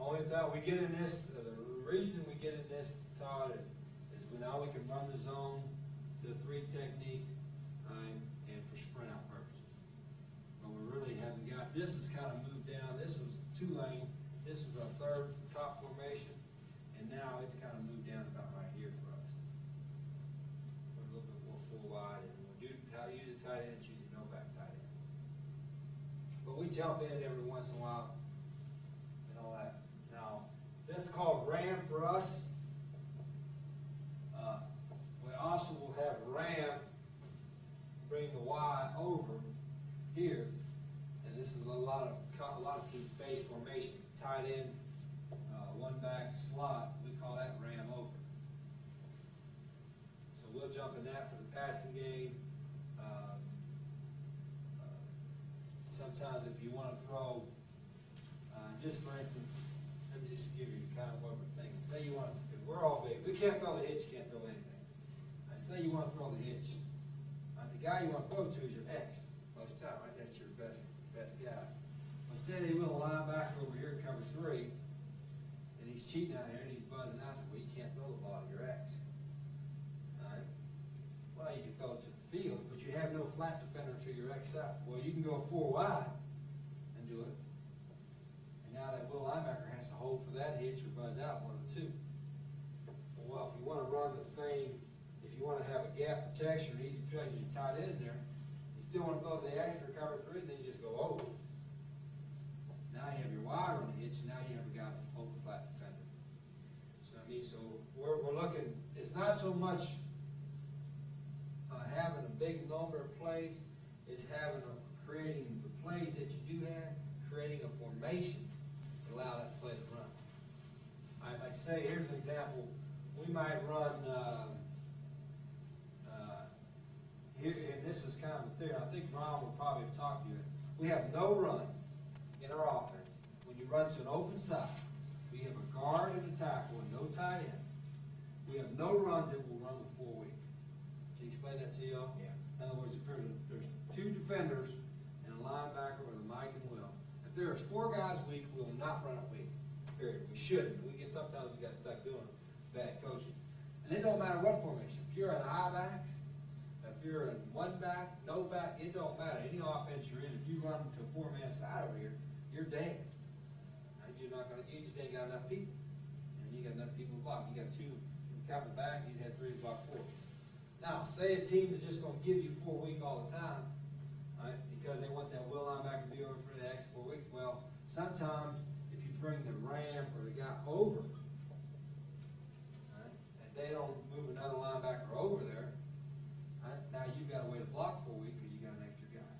Only that we get in this, the reason we get in this, Todd, is now we can run the zone to a 3 technique, and for sprint out purposes. But we really haven't got, this has kind of moved down. This was 2-lane. This was our 3rd top formation, and now it's kind of moved down about right here for us. We're a little bit more full wide, and we'll do how to use a tight end, choose no back tight end. But we jump in every once in a while and all that. Now, that's called ram for us. We also will have ram bring the Y over here, and this is a lot of teams base formations, tight end, 1-back slot. We call that ram over. So we'll jump in that for the passing game. Sometimes if you want to throw, just for instance, let me just give you kind of what we're thinking. Say you want to, because we're all big. We can't throw the hitch, can't throw anything. Say you want to throw the hitch. The guy you want to throw to is your X most of the time, right? That's your best guy. But say they will a linebacker over here in cover 3, and he's cheating out here and he's buzzing out there. Well, you can't throw the ball to your X. All right? Well, you can throw it to the field, but you have no flat defender to your X out. Well, you can go 4 wide and do it. And now that will linebacker has to hold for that hitch or buzz out, one of the 2. Well, if you want to run the same, if you want to have a gap protection or easy protection, you tight end in there, you still want to throw the X or cover 3, then you just go over. Now you have your wide on the hitch, now you have a guy open flat defender. So I mean, so we're looking, it's not so much having a big number of plays, it's creating the plays that you do have, creating a formation to allow that play to run. Like say, here's an example. We might run here, and this is kind of a theory. I think Ron will probably have talked to you. We have no run in our offense. When you run to an open side, we have a guard and a tackle and no tight end. We have no runs that will run with 4 weak. Did you explain that to y'all? Yeah. In other words, if there's 2 defenders and a linebacker with a Mike and Will. If there's 4 guys weak, we will not run it weak. Period. We shouldn't. Sometimes we got stuck doing bad coaching. And it don't matter what formation. If you're in high backs, if you're in 1-back, no back, it don't matter. Any offense you're in, if you run to a 4-man side over here, you're dead. You're not going to. You just ain't got enough people, and you got enough people to block. You got 2 cover back, you'd have 3 to block 4. Now, say a team is just going to give you 4 weak all the time, right? Because they want that will linebacker to be over for the X 4 week. Well, sometimes if you bring the ram or the guy over, right, and they don't move another linebacker over there, right, now you've got a way to block 4 week because you got an extra guy.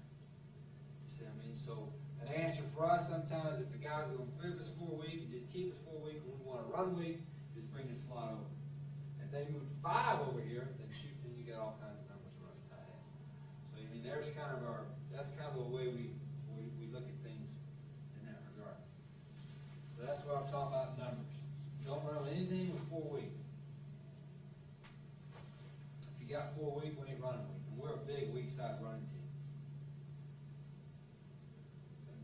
You see what I mean? So an answer for us sometimes, if the guys are going to move us 4 week and just keep us 4 week, when we want to run week, just bring the slot over. If they move 5 over here, then shoot, then you got all kinds of numbers running tight end. So I mean, there's kind of that's kind of the way we look at things in that regard. So that's what I'm talking about, numbers. Don't run anything with 4 week. If you got 4 week, we ain't running week. And we're a big weak side running team.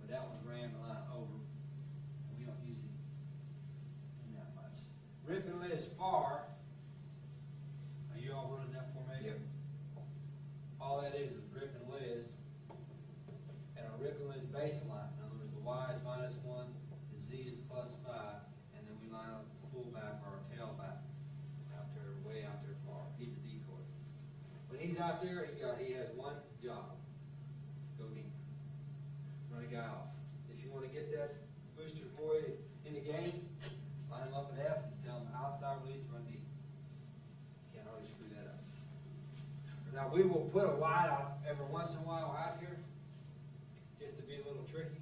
But that one ran the line over. And we don't use it in that much. Rip and Liz far. Are you all running that formation? Yep. All that is rip and Liz. And a rip and Liz baseline. In other words, the Y is -1, the Z is +5, and then we line up the fullback or tailback out there, way out there far. He's a decoy. When he's out there, he has one job: go deep, run a guy off. If you want to get that booster boy in the game, line him up at F and tell him outside release, run deep. Can't always screw that up. Now we will put a wide out every once in a while out here, just to be a little tricky.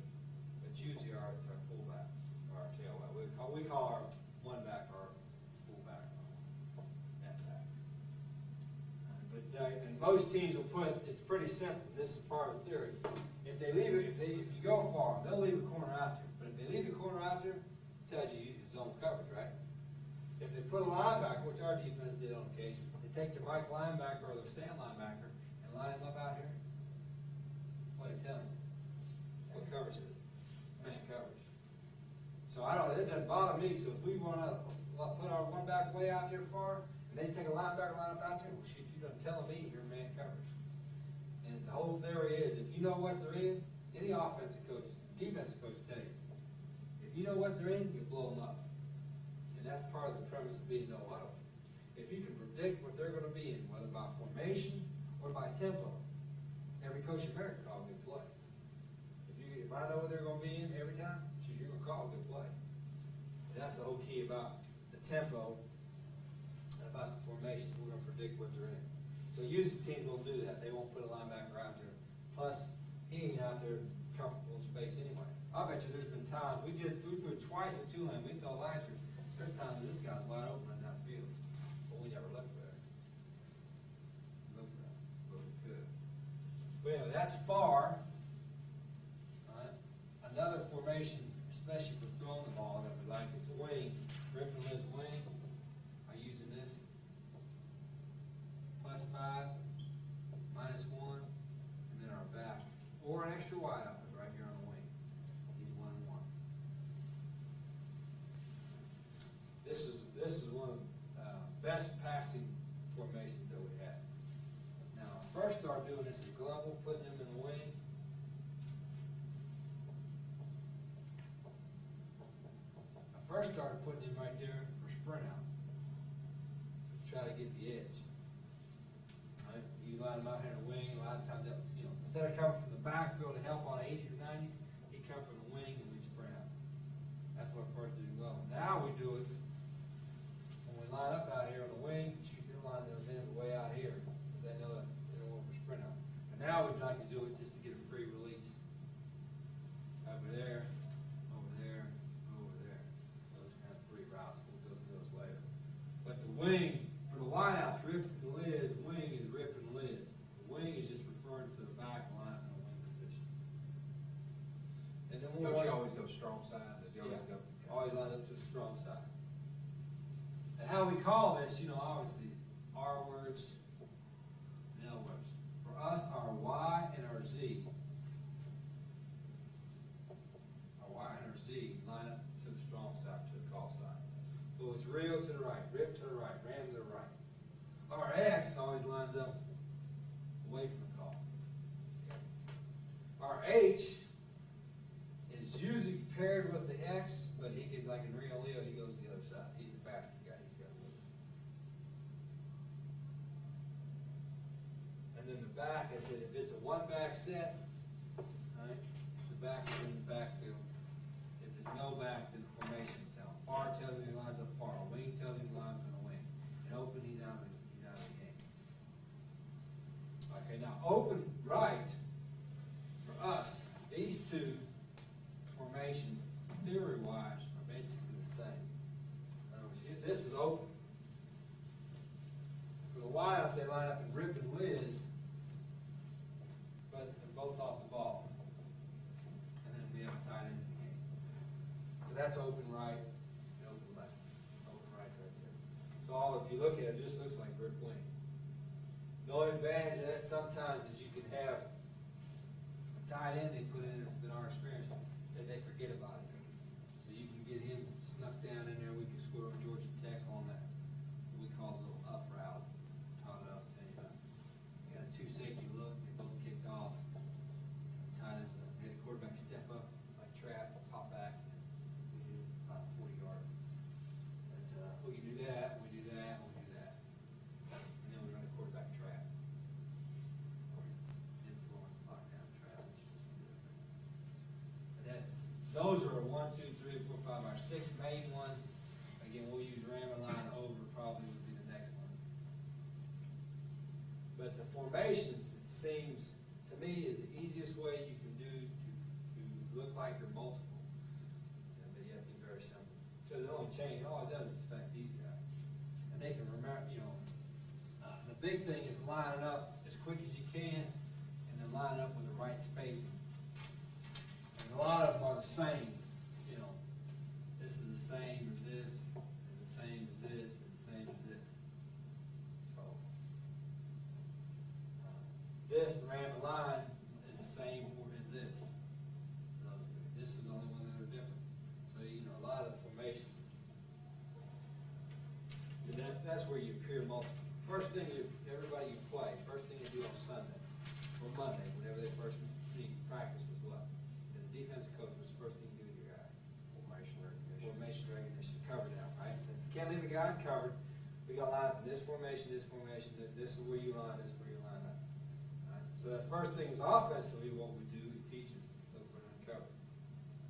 But usually it's our fullback or our tailback. We call our 1-back our fullback, that back. But and most teams will put, it's pretty simple. This is part of the theory. If they leave it, if you go far, they'll leave a corner out there. But if they leave the corner out there, it tells you it's zone coverage, right? If they put a linebacker, which our defense did on occasion, they take their Mike linebacker or their Sam linebacker and line him up out here. What do they tell me? What covers it? Man coverage. So it doesn't doesn't bother me, so if we wanna put our one back way out there far, and they take a linebacker line up out there, well, shit, you done telling me your man covers. And the whole theory is, if you know what they're in, any offensive coach, defensive coach tell you, if you know what they're in, you blow them up. And that's part of the premise of being no huddle. If you can predict what they're gonna be in, whether by formation or by tempo, every coach in America call a good play. If I know what they're gonna be in every time, you're gonna call a good play. And that's the whole key about the tempo, and about the formation. We're gonna predict what they're in. So usually teams will do that. They won't put a linebacker out there. Plus, he ain't out there comfortable in space anyway. I bet you there's been times we threw twice at Tulane. We thought last year there's times this guy's wide open in that field, but we never looked for it. Looked for it, but we could. But anyway, that's far. Another formation, especially for throwing the ball, that we like is wing. Rip and Liz wing. I'm using this. +5, -1, and then our back. Or an extra wide out there right here on the wing. He's 1 and 1. This is one of the best passing formations that we have. Now, I first started doing this at Global, putting him in the wing. First started putting him right there for sprint out, to try to get the edge. Right? You line him out here in the wing. A lot of times, that was, instead of coming from the backfield to help on 80s and 90s, he come from the wing and we sprint out. That's what first did well. Now we do it when we line up out here on the wing. You can line those in way out here. They know that they don't want for sprint out. And now we'd like to do it just to get a free release over there. Wing, for the wideouts, Rip and Liz, wing is Rip and Liz. The wing is just referring to the back line in the wing position. And then Coach, you always go strong side, does he always go? Always line up to the strong side. And how we call this, obviously, R words and L words. For us, our Y and our Z. Our Y and our Z line up to the strong side, to the call side. So it's real to the right, Rip to the right, Ram to the right. Our X always lines up away from the call. Our H is usually paired with the X, but he can, like in Rio Leo, he goes to the other side. He's the faster guy, he's got to move. And then the back, I said, if it's a one-back set, right, the back is in the backfield. If there's no back, then the formation. Far tells him he lines up far. Wing tells him he lines on the wing. And open, he's out of the game. Okay, now open right, for us, these two formations, theory-wise, are basically the same. This is open. For the wideouts, they line up in Rip and Liz, but they're both off the ball. And then we have a tight end in the game. So that's open right. So if you look at it, it just looks like Rip wing. The only advantage of that sometimes is you can have a tight end they put in, it's been our experience, that they forget about it. So you can get him snuck down in there. We can score over Georgia Tech on that, what we call a little up route. Taught it up to you. You got a 2 safety look, they both kicked off. Tight end, had a quarterback step up, like trap, pop back. We do about 40 yards. But we can do that. Those are 1, 2, 3, 4, 5, our 6 main ones. Again, we'll use ram and line over, probably would be the next one. But the formations, it seems, to me, is the easiest way you can do to look like they're multiple. But yet be very simple. Because it only change, all it does is affect these guys. And they can remember, the big thing is lining up as quick as you can, and then lining up with the right spacing. A lot of them are the same, this is the same as this, and the same as this, and the same as this. So, this, the ram and line, is the same as this. This is the only one that are different. So, a lot of the formation where you appear multiple. First thing everybody you play, first thing you do on Sunday, or Monday, whenever they first meet, practice as well. As a defensive coach, what's the first thing you do with your guys? Formation recognition. Formation recognition, cover down, right? Can't leave a guy uncovered. We got line up in this formation, this is where you line, this is where you line up. Right? So that first thing is offensively, what we do is teach us look for an uncovered,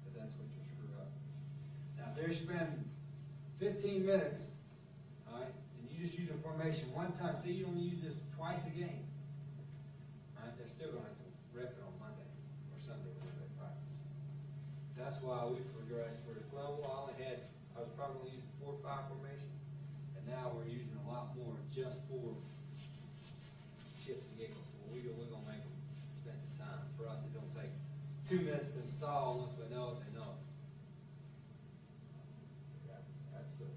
because that's what you'll screw up. Now, if they spend 15 minutes, all right, and you just use a formation one time, see, you only use this twice a game, right? They're still going to have to rep it on Monday or Sunday whenever they practice. That's why we progressed. Where the level I only had, I was probably using 4 or 5 formation, and now we're using a lot more just for shits and giggles. We're going to make them spend some time. For us, it don't take 2 minutes to install. Once we know it, they know it. That's the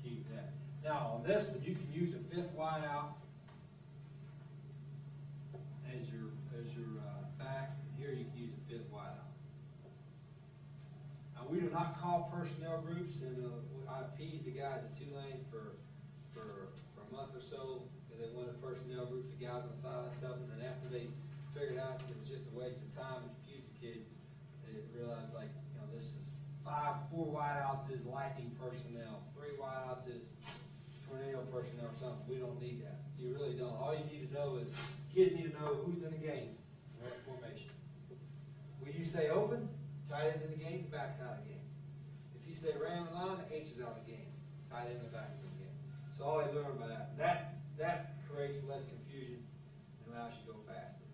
key to that. Now, on this one, you can use a 5th wide out as your back. Here, you can use a 5th wide out. Now, we do not call personnel groups, and I appeased the guys at Tulane for a month or so. They wanted personnel groups, the guys on the sideline, something, and after they figured out it was just a waste of time and confused the kids, they realized, like, this is 4 wideouts is Lightning personnel, 3 wideouts is Tornado personnel or something. We don't need that. You really don't. All you need to know is kids need to know who's in the game, what formation. When you say open, tight end's in the game, back's out of the game. If you say ram the line, the H is out of the game, tight end, the back is in the game. So all they learn by that. That creates less confusion and allows you to go faster.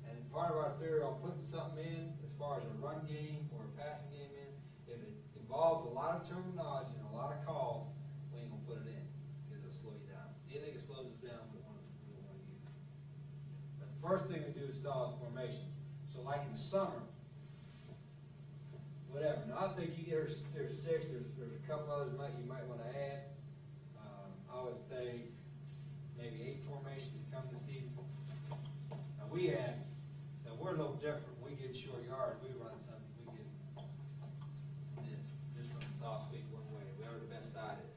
And part of our theory on putting something in, as far as a run game or a passing game in, if it involves a lot of terminology and a lot of calls, we ain't gonna put it in, because it'll slow you down. Anything that slows us down, we don't want to use. But the first thing we do is style formation. So like in the summer, whatever. Now I think there's 6, there's a couple others you might want to add. I would think maybe 8 formations to come this season. Now we're a little different. We get short yards, we run something, we get this from the toss sweep one way, wherever the best side is.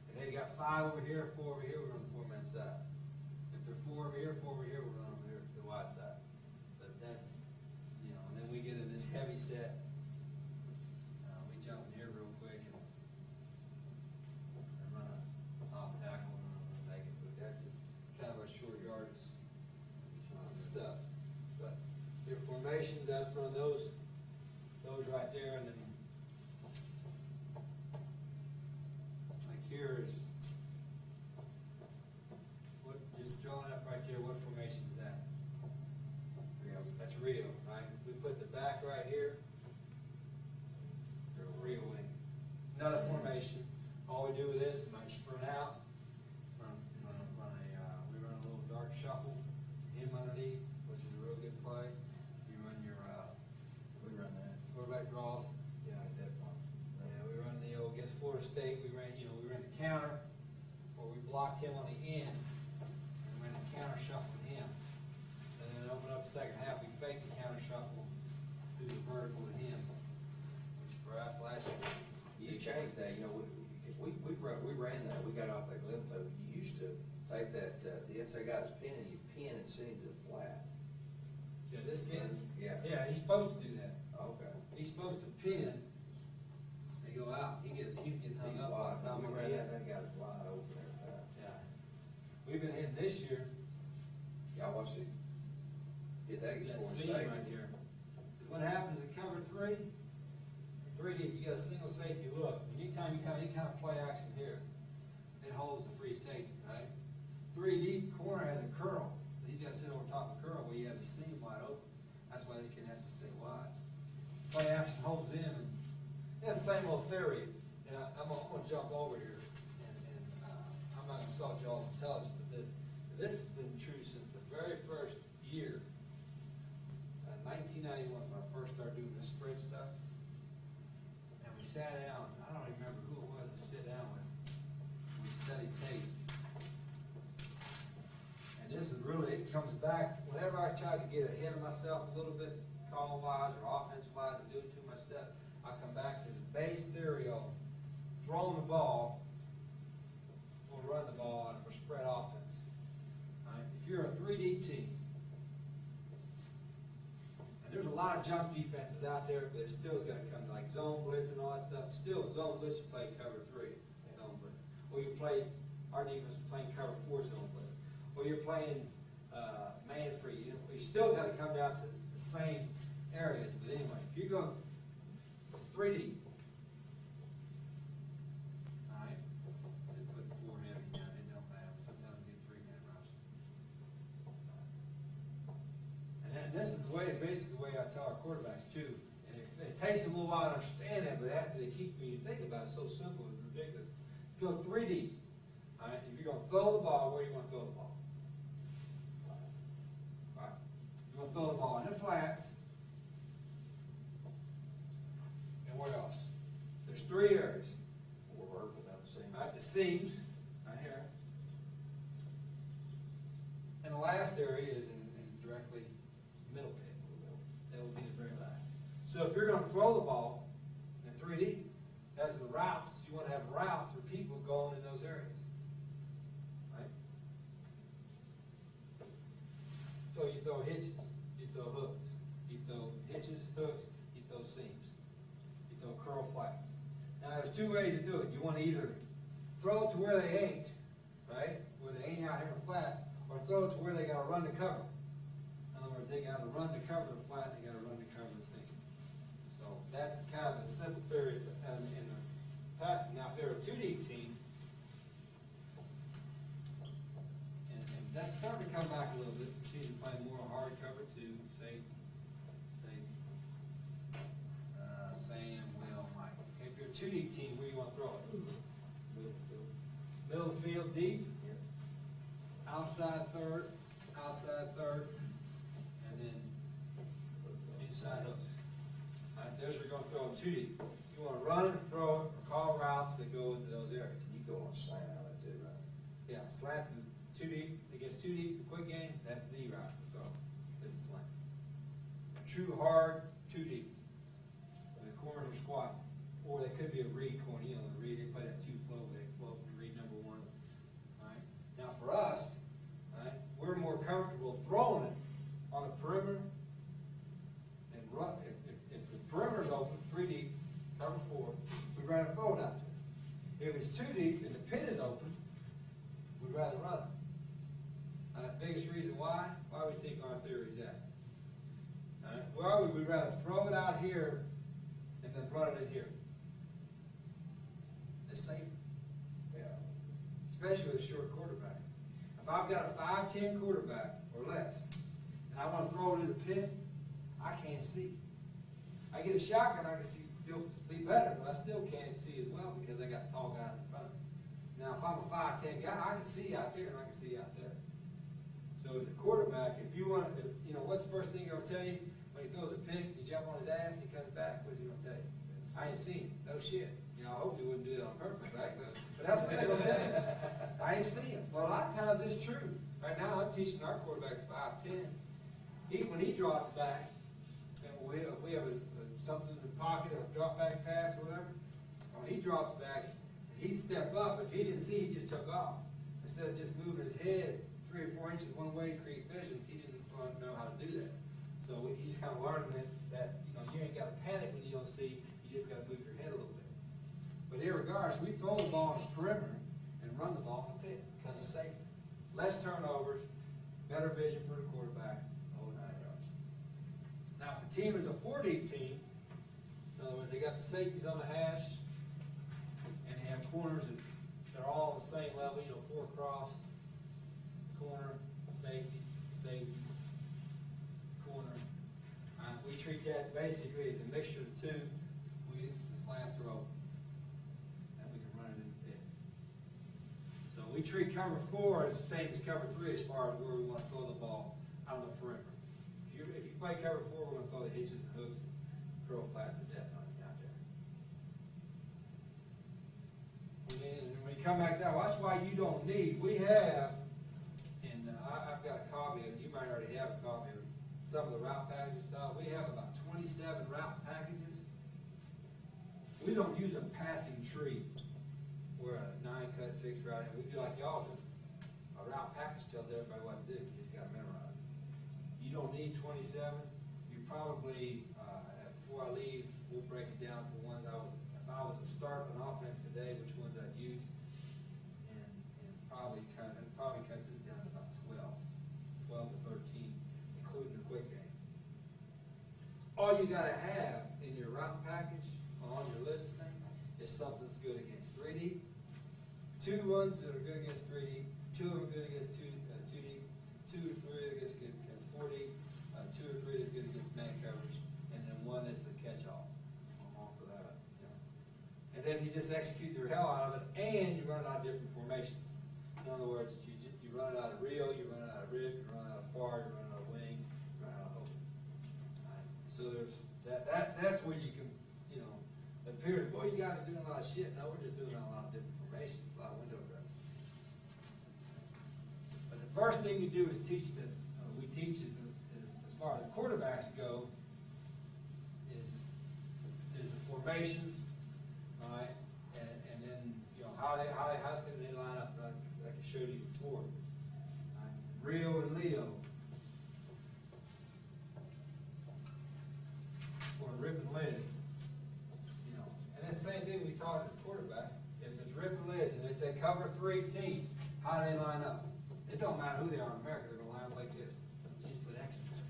If they got 5 over here, 4 over here, we run the 4-man side. If they're 4 over here, 4 over here, we run over here to the wide side. But that's, and then we get in this heavy set. We jump in here real quick and run a off tackle and take it. But that's just kind of a short yardage stuff. But your formations, that's one of those right there, and then like here is just drawing up right there. What formation is that? Rio. That's Rio, right? We put the back right here. Rio wing. Another formation. All we do with this, we might sprint out. We run a little dark shuffle, him underneath, which is a real good play. You run your We run that. quarterback draws. Yeah, definitely. Yeah, we run the against Florida State. We ran the counter, where we blocked him on the end, and ran the counter shuffle to him. And then open up the second half, we faked the counter shuffle through the vertical to him, which for us last year. You changed that, because we ran that, we got off that Glimto. You used to take that, the inside guy's pin, and you pin and send him to the flat. Yeah, this kid? Yeah. Yeah, he's supposed to do that. Okay. He's supposed to pin, they go out, he's getting hung He's up on wide. top We of ran the head. that guy's wide open every time. Yeah. We've been hitting this year, Y'all watched it? Hit that against that Florida seam State. right there. What happens in cover 3? 3 deep, you got a single safety look. Anytime you kind of play action here, it holds the free safety, right? 3 deep, corner has a curl. He's got to sit over top of the curl where you have the seam wide open. That's why this kid has to stay wide. Play action holds in, and that's the same old theory. And I'm going to jump over here, and I'm not going to insult y'all's intelligence, but this has been true since the very first year. 1991 when I first started doing this spread stuff. And we sat down, I don't remember who it was to sit down with. We studied tape. And this is really, it comes back, whenever I try to get ahead of myself a little bit, call-wise or offense-wise, and doing too much stuff, I come back to the base theory of throwing the ball or run the ball or spread offense. All right? If you're a 3-deep team, and there's a lot of jump defenses out there, but it still's got to come to like zone blitz and all that stuff. Still, zone blitz, you play cover 3 zone blitz. Or you play, our defense is playing cover 4 zone blitz. Or you're playing man free. You still got to come down to the same areas. But anyway, if you go 3D, all right, just put 4 heavies down. It don't matter. Sometimes we get 3-man rush. And then this is the way, basically the way I tell our quarterbacks too. And it takes them a little while to understand that, but after they keep me thinking about it, it's so simple, it's ridiculous. Go 3D. All right, if you're going to throw the ball, where do you want to throw the ball? All right, you're going to throw the ball in the flats. And where else? There's 3 areas. 4 vertical down the seam. All right, the seams, right here. And the last area is in directly middle pit. That will be the very last. So if you're going to throw the ball in 3D, that's the routes. You want to have routes for people going in those areas. Right? So you throw hitches, you throw hooks, you throw hitches, hooks, you throw seams, you throw curl flats. Now there's 2 ways to do it. You want to either throw it to where they ain't, right? Where they ain't out here in the flat, or throw it to where they got to run to cover. In other words, they got to run to cover the flat, and they got to run to cover the seam. So that's kind of a simple theory in the passing. Now, if they're a 2-deep team, and that's starting to come back a little bit. Some teams play more hard cover 2, say Sam, Will, Mike. Okay, if you're a 2-deep team, where do you want to throw it? Middle of the field, deep. Outside third, and then inside hooks. All right, those are going to throw them 2 deep. You want to run and throw or call routes that go into those areas. You go on slant out of that too, right? Yeah, slants is 2 deep. Against 2 deep, the quick game, that's the route. So this is slant. True hard, 2 deep. The corners are squat. Or they could be a read corner. You know, the read, they play that 2 flow, they float and read number 1. All right. Now for us, we're more comfortable throwing it on the perimeter and run. If the perimeter's open, 3 deep, cover 4, we'd rather throw it out there. If it's 2 deep and the pit is open, we'd rather run it. And the biggest reason why we think our theory is that. Well, we'd rather throw it out here and then run it in here. It's safer. Yeah. Especially with a short quarterback. If I've got a 5'10" quarterback or less, and I want to throw it in the pit, I can't see. I get a shotgun, I can still see better, but I still can't see as well because I got tall guys in front of me. Now, if I'm a 5'10" guy, I can see out there and I can see out there. So as a quarterback, if you want to, what's the first thing he's going to tell you? When he throws a pick, you jump on his ass, he comes back, what's he going to tell you? I ain't seen it. No shit. I hope he wouldn't do it on purpose, right? But that's what they're going to tell you. I ain't seen him. Well, a lot of times it's true. Right now, I'm teaching our quarterbacks 5'10". When he drops back, and if we have something in the pocket, a drop back pass or whatever, when he drops back, he'd step up. If he didn't see, he just took off. Instead of just moving his head 3 or 4 inches one way to create vision, he didn't know how to do that. So he's kind of learning that you ain't got to panic when you don't see. You just got to move your head a little bit. But irregardless, we throw the ball on the perimeter and run the ball in the pit because it's safer. Less turnovers, better vision for the quarterback, whole 9 yards. Now, if the team is a 4-deep team, in other words, they got the safeties on the hash, and they have corners that are all on the same level, 4 cross, corner, safety, corner. We treat that basically as a mixture of 2. The flats are open. We treat cover 4 as the same as cover 3 as far as where we want to throw the ball out on the perimeter. If you play cover 4, we're going to throw the hitches and hooks and curl flats to death on it out there. And when you come back down, well, that's why you don't need. We have, and I've got a copy of it. You might already have a copy of some of the route packages. We have about 27 route packages. We don't use a passing tree. we're a 9-cut, 6 route, and we do like y'all do. A route package tells everybody what to do, you just gotta memorize it. You don't need 27, you probably, before I leave, we'll break it down to ones if I was to start an offense today, which ones I'd use, and probably cuts this down to about 12 to 13, including the quick game. All you gotta have in your route package, on your list thing, is something that's good against 3D, 2 ones that are good against 3D, 2 of them good against 2D, 2 or 3 against 4D, 2 or 3 that are good against man coverage, and then 1 that's a catch-all. I'm all for that. Yeah. And then you just execute the hell out of it, and you run it out of different formations. In other words, you run it out of reel, you run it out of rib, you run it out of far, you run it out of wing, you run it out of open. Right. So there's that's where you can, appears, boy, you guys are doing a lot of shit. No, we're just doing a lot of different formations, a lot of window dressing. But the first thing you do is teach we teach is as far as the quarterbacks go, is the formations, all right, and then how can they line up like I showed you before. All right. Rio and Leo, or Rip and Liz. And the same thing we taught as quarterback. If it's Rip and Liz and it's a cover 3 team, how do they line up? It don't matter who they are in America, they're going to line up like this. You just put X in there.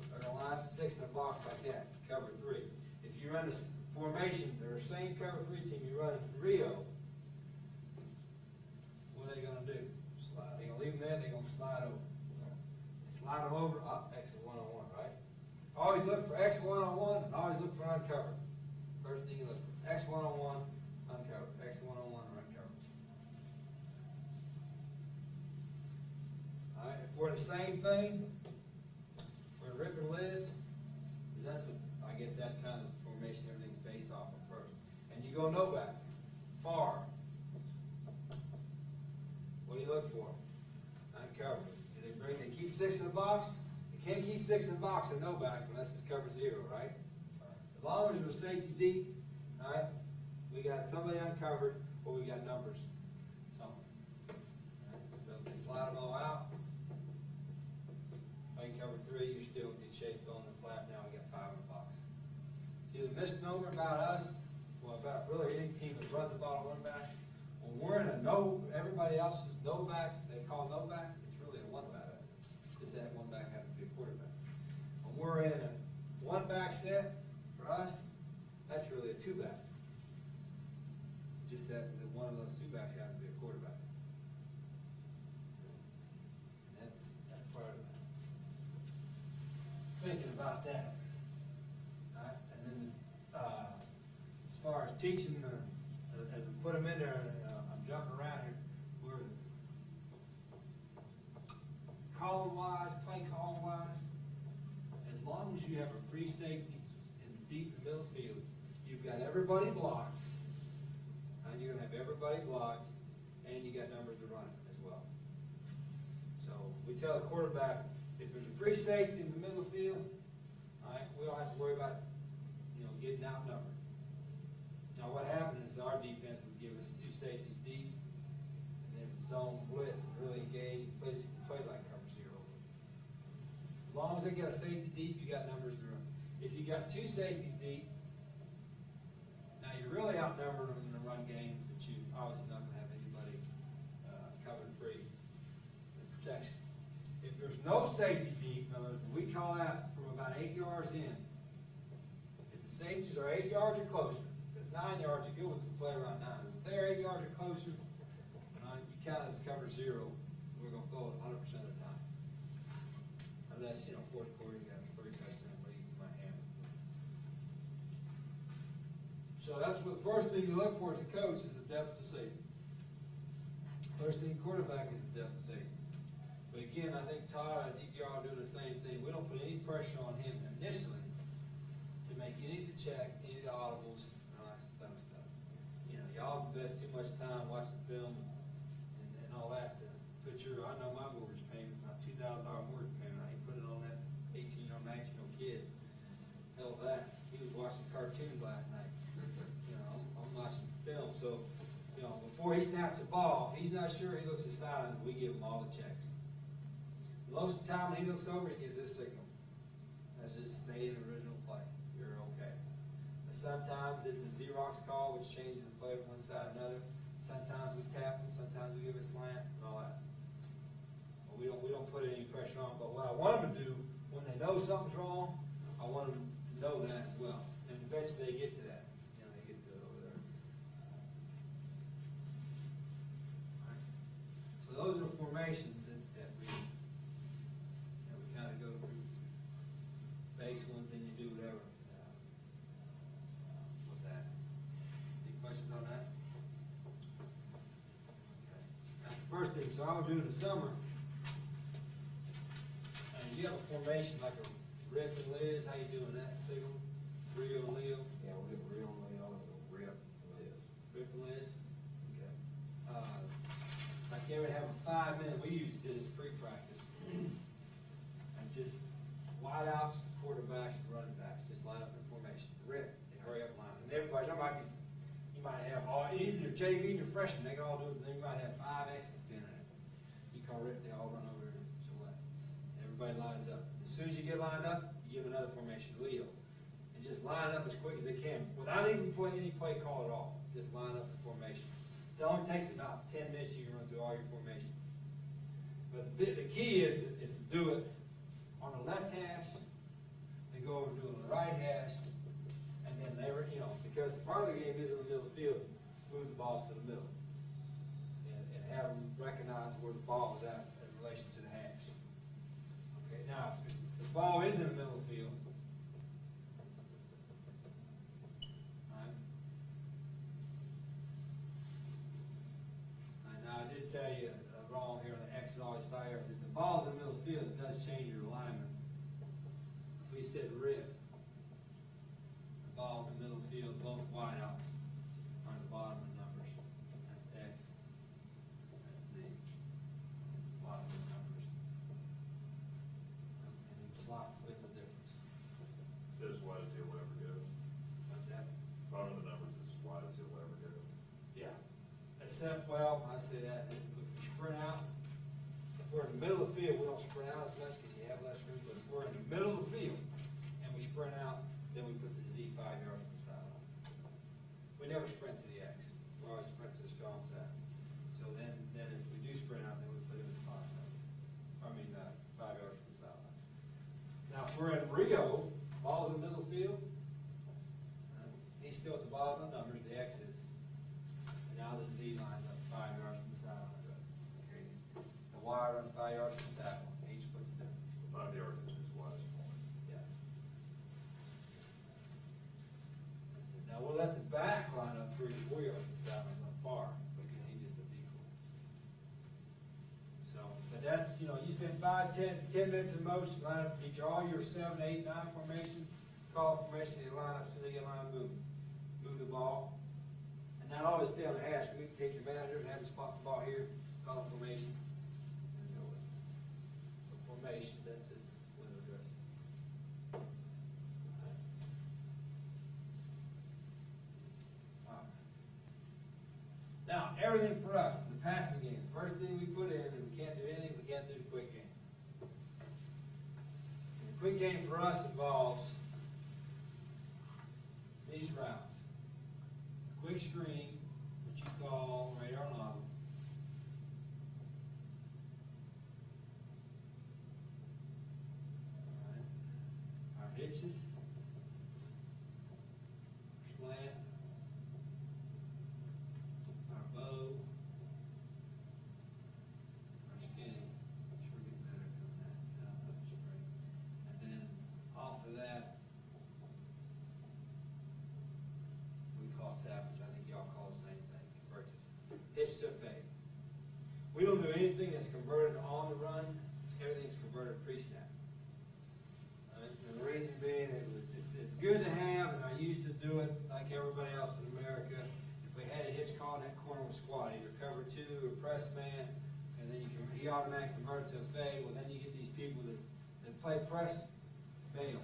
They're going to line up 6 in a box like that, cover 3. If you run a formation, they're the same cover 3 team, you run Rio, what are they going to do? Slide. They're going to leave them there, they're going to slide over. Slide them over, up, exit 1-on-1, right? Always look for X 1-on-1 and always look for uncovered. First thing you look for, X 1-on-1, uncovered. X 1-on-1 or uncovered. All right, if we're the same thing, we're Rip and Liz, I guess that's kind of the formation everything's based off of first. And you go no back, far. What do you look for? Uncovered. They keep 6 in the box. Can't keep 6 in the box and no back unless it's cover 0, right? As long as we're safety deep, all right, we got somebody uncovered or we got numbers somewhere. Right? So if they slide them all out, like cover 3, you're still in good shape going to the flat. Now we got 5 in the box. See, the misnomer about us, well, about really any team that runs the ball and run back, when we're in a no, everybody else is no back, they call no back, it's really a 1 back. Just that 1 back happens to be a quarterback. When we're in a 1 back set, for us, that's really a 2 back. Just that one of those 2 backs happens to be a quarterback. And that's part of that. Thinking about that. All right? And then as far as teaching, as we put them in there, I'm jumping around here, we're calling-wise, play calling-wise, as long as you have a free safety in the deep and middle field, you've got everybody blocked, and you're going to have everybody blocked, and you got numbers to run as well. So we tell the quarterback, if there's a free safety in the middle of the field, all right, we don't have to worry about getting outnumbered. Now what happened is our defense would give us 2 safeties deep, and then zone blitz and really engage and play like cover 0. As long as they get a safety deep, you got numbers to run. If you got 2 safeties deep, now you're really outnumbered in the run game, but you obviously not going to have anybody covered free in protection. If there's no safety deep, in other words, we call that from about 8 yards in. If the safeties are 8 yards or closer, because 9 yards, you go with the play around 9. If they're 8 yards or closer, you count as cover 0. We're going to throw it 100% of the time. Unless, fourth quarter, you got a 3 touchdown lead, you might hammer. So that's what the first thing you look for as a coach is the depth of safety. First thing quarterback is the depth of safety. But again, I think Todd, I think y'all do the same thing. We don't put any pressure on him initially to make any of the checks, any of the audibles, and all that kind of stuff. Y'all invest too much time watching film and all that to put I know my mortgage payment, my $2,000 mortgage payment, I ain't putting it on that 18 or 19-year-old kid. Hell of that. He was watching cartoons last night. I'm film, so, you know, before he snaps the ball, he's not sure, he looks at silence, we give him all the checks. Most of the time when he looks over, he gets this signal. That's just stay in the original play, you're okay. But sometimes it's a Xerox call, which changes the play from one side to another. Sometimes we tap them, sometimes we give a slant, and all that. But we don't put any pressure on, but what I want them to do, when they know something's wrong, I want them to know that as well. And eventually they get to that, you know, they get to it over there. Alright. So those are formations that we kind of go through. Base ones, then you do whatever with that. Any questions on that? Okay. That's the first thing. So I would do in the summer. You have a formation like a Rip and Liz. How you doing that? Signal, Rio and Leo. Yeah, we'll do real Leo and Rip and Liz. Rip and Liz. Okay. Like they would have a 5-minute. We used to do this pre-practice, and just wide outs, quarterbacks, running backs, just line up in formation. Rip and hurry up line. And everybody, you might have all, even your JV, your freshmen, they can all do it. Then you might have 5 X's standing there. You call Rip, they all run over here. So what? Everybody lines up. As soon as you get lined up, you give another formation, Leo. And just line up as quick as they can, without even putting any play call at all. Just line up the formation. It only takes about 10 minutes, you can run through all your formations. But the key is to do it on the left hash, and go over to the right hash, and then never, you know, because part of the game is in the middle of the field, move the balls to the middle. And have them recognize where the ball is at in relation to the hash. Okay, now, if the ball is in the middle of the field, right? Now, I did tell you wrong here on the X is always 5 yards. If the ball's in the middle of the field, it does change your alignment. If we said rip, the ball's in the middle of the field, both wideouts are at the bottom of the numbers. That's X. That's the bottom of the numbers. And then slots with the difference. Says wide as he'll ever go. What's that? Bottom of the numbers is wide as he'll ever go. Yeah. Except, well, I say that, if we sprint out, if we're in the middle of the field, we don't sprint out as much because you have less room, but if we're in the middle of the field and we sprint out, then we put the Z 5 yards from the sidelines. We never sprint to the X. We always sprint to the strong side. So then if we do sprint out, then we put it in the 5 yards from the sideline. Now, if we're in Rio, ball's in the middle of the field, he's still at the bottom of the numbers, the X is. And now the Z lines up 5 yards from the sideline. Okay. The Y runs 5 yards from the tackle. Each splits the difference. 5 yards is his widest point. Yeah. Now we'll let the back line up 3 or 4 yards from the sideline on far, because he's just a decoy. So, but that's, you know, you spend 5, 10 minutes in motion, line up, get all your 7, 8, 9 formation, call formation, and line up so they get line moving. Move the ball. And not always stay on the hash. We can take your manager and have him spot the ball here, call a formation, and go with it. So formation, that's just window dress. Now, everything for us, the passing game, the first thing we put in, and we can't do anything, we can't do the quick game. And the quick game for us involves these routes. Quick screen, which you call radar novel. Our hitches, our slant, our bow, our skinny, which we're getting better at doing that. And then off of that, we call tap, which I think y'all call the same thing, convert it. Hitch to fade. We don't do anything that's converted on the run, everything's converted pre-snap. And the reason being, it's good to have, and I used to do it like everybody else in America. If we had a hitch call in that corner with squat, either cover 2 or press man, and then he automatically convert it to a fade. Well, then you get these people that play press bail.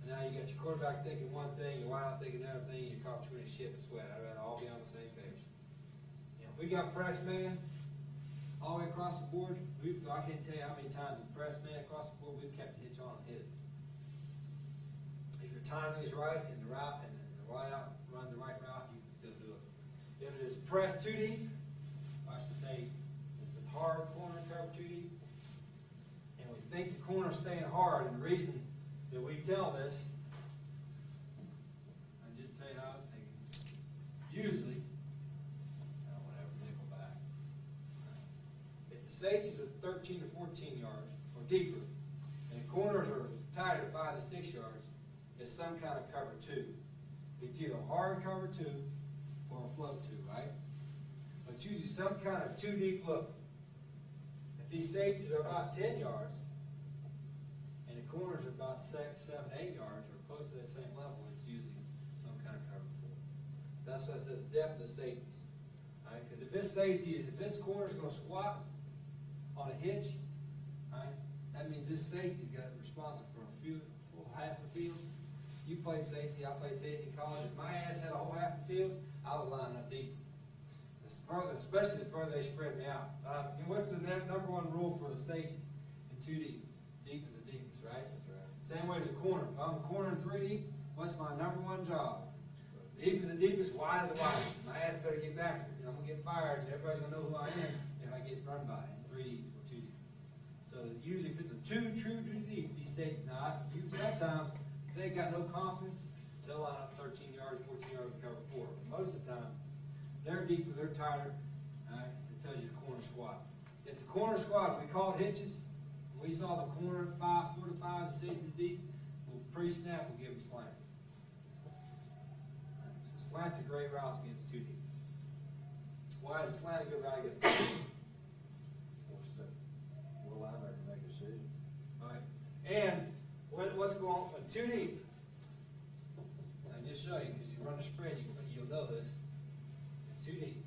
And now you got your quarterback thinking one thing, your wideout thinking another thing, and you're caught between a ship and sweat. I'd rather all be on the same page. You know, if we got press man all the way across the board, I can't tell you how many times with press man across the board, we've kept the hitch on and hit it. If your timing is right and the route and the wideout runs the right route, you can still do it. If it is press too deep, I should say, if it's hard corner cover too deep, and we think the corner's staying hard, and the reason that we tell this, I just tell you how I'm thinking. Usually, I don't want to have a nickel back. If the safeties are 13 to 14 yards or deeper, and the corners are tighter 5 to 6 yards, it's some kind of cover two. It's either hard cover two or a float two, right? But usually some kind of too deep look. If these safeties are about 10 yards, and the corners are about 6, 7, 8 yards, or close to that same level, it's usually some kind of cover four. That's why I said the depth of the safeties. Right? Because if this corner is going to squat on a hitch, right, that means this safety's got responsible for a half the field. You played safety, I played safety in college. If my ass had a whole half the field, I would line up deep. Especially the further they spread me out. What's the number one rule for the safety in 2 deep? Deep is the deepest, right? That's right. Same way as a corner. If I'm a corner in 3 deep, what's my number one job? Deep is the deepest, wide is the widest. My ass better get back there. I'm going to get fired, and everybody's going to know who I am if I get run by in 3 deep or 2 deep. So usually if it's a true deep, these safety, sometimes if they got no confidence, they'll line up 13 yards, 14 yards to cover 4. But most of the time, they're deeper, they're tighter. It tells you the corner squat. If the corner squat, we call it hitches. We saw the corner 4 to 5, the safety deep. We'll pre-snap, we'll give them slants. So slant's a great route against 2 deep. Why is a slant a good route against 2 deep? We'll linebacker make a decision. All right. And what's going on with 2 deep? I'll just show you, because you run a spread, you'll know this. 2 deep.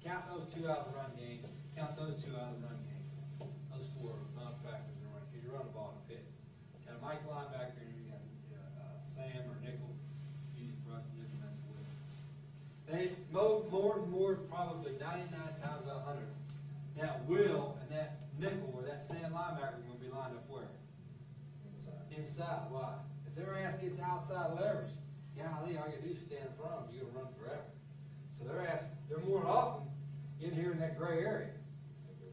Count those 2 out of the run game. Count those 2 out of the run game. Those 4 are not factors in the run, because you run the ball in a pit. Got a Mike linebacker, and you got Sam or nickel, easy for us to difference with. They more probably 99 times out of 100. That Will and that nickel or that Sam linebacker are going to be lined up where? Inside. Why? If their ass gets outside leverage, golly, all you do is stand in front of them. You're going to run forever. So they're more often in here in that gray area,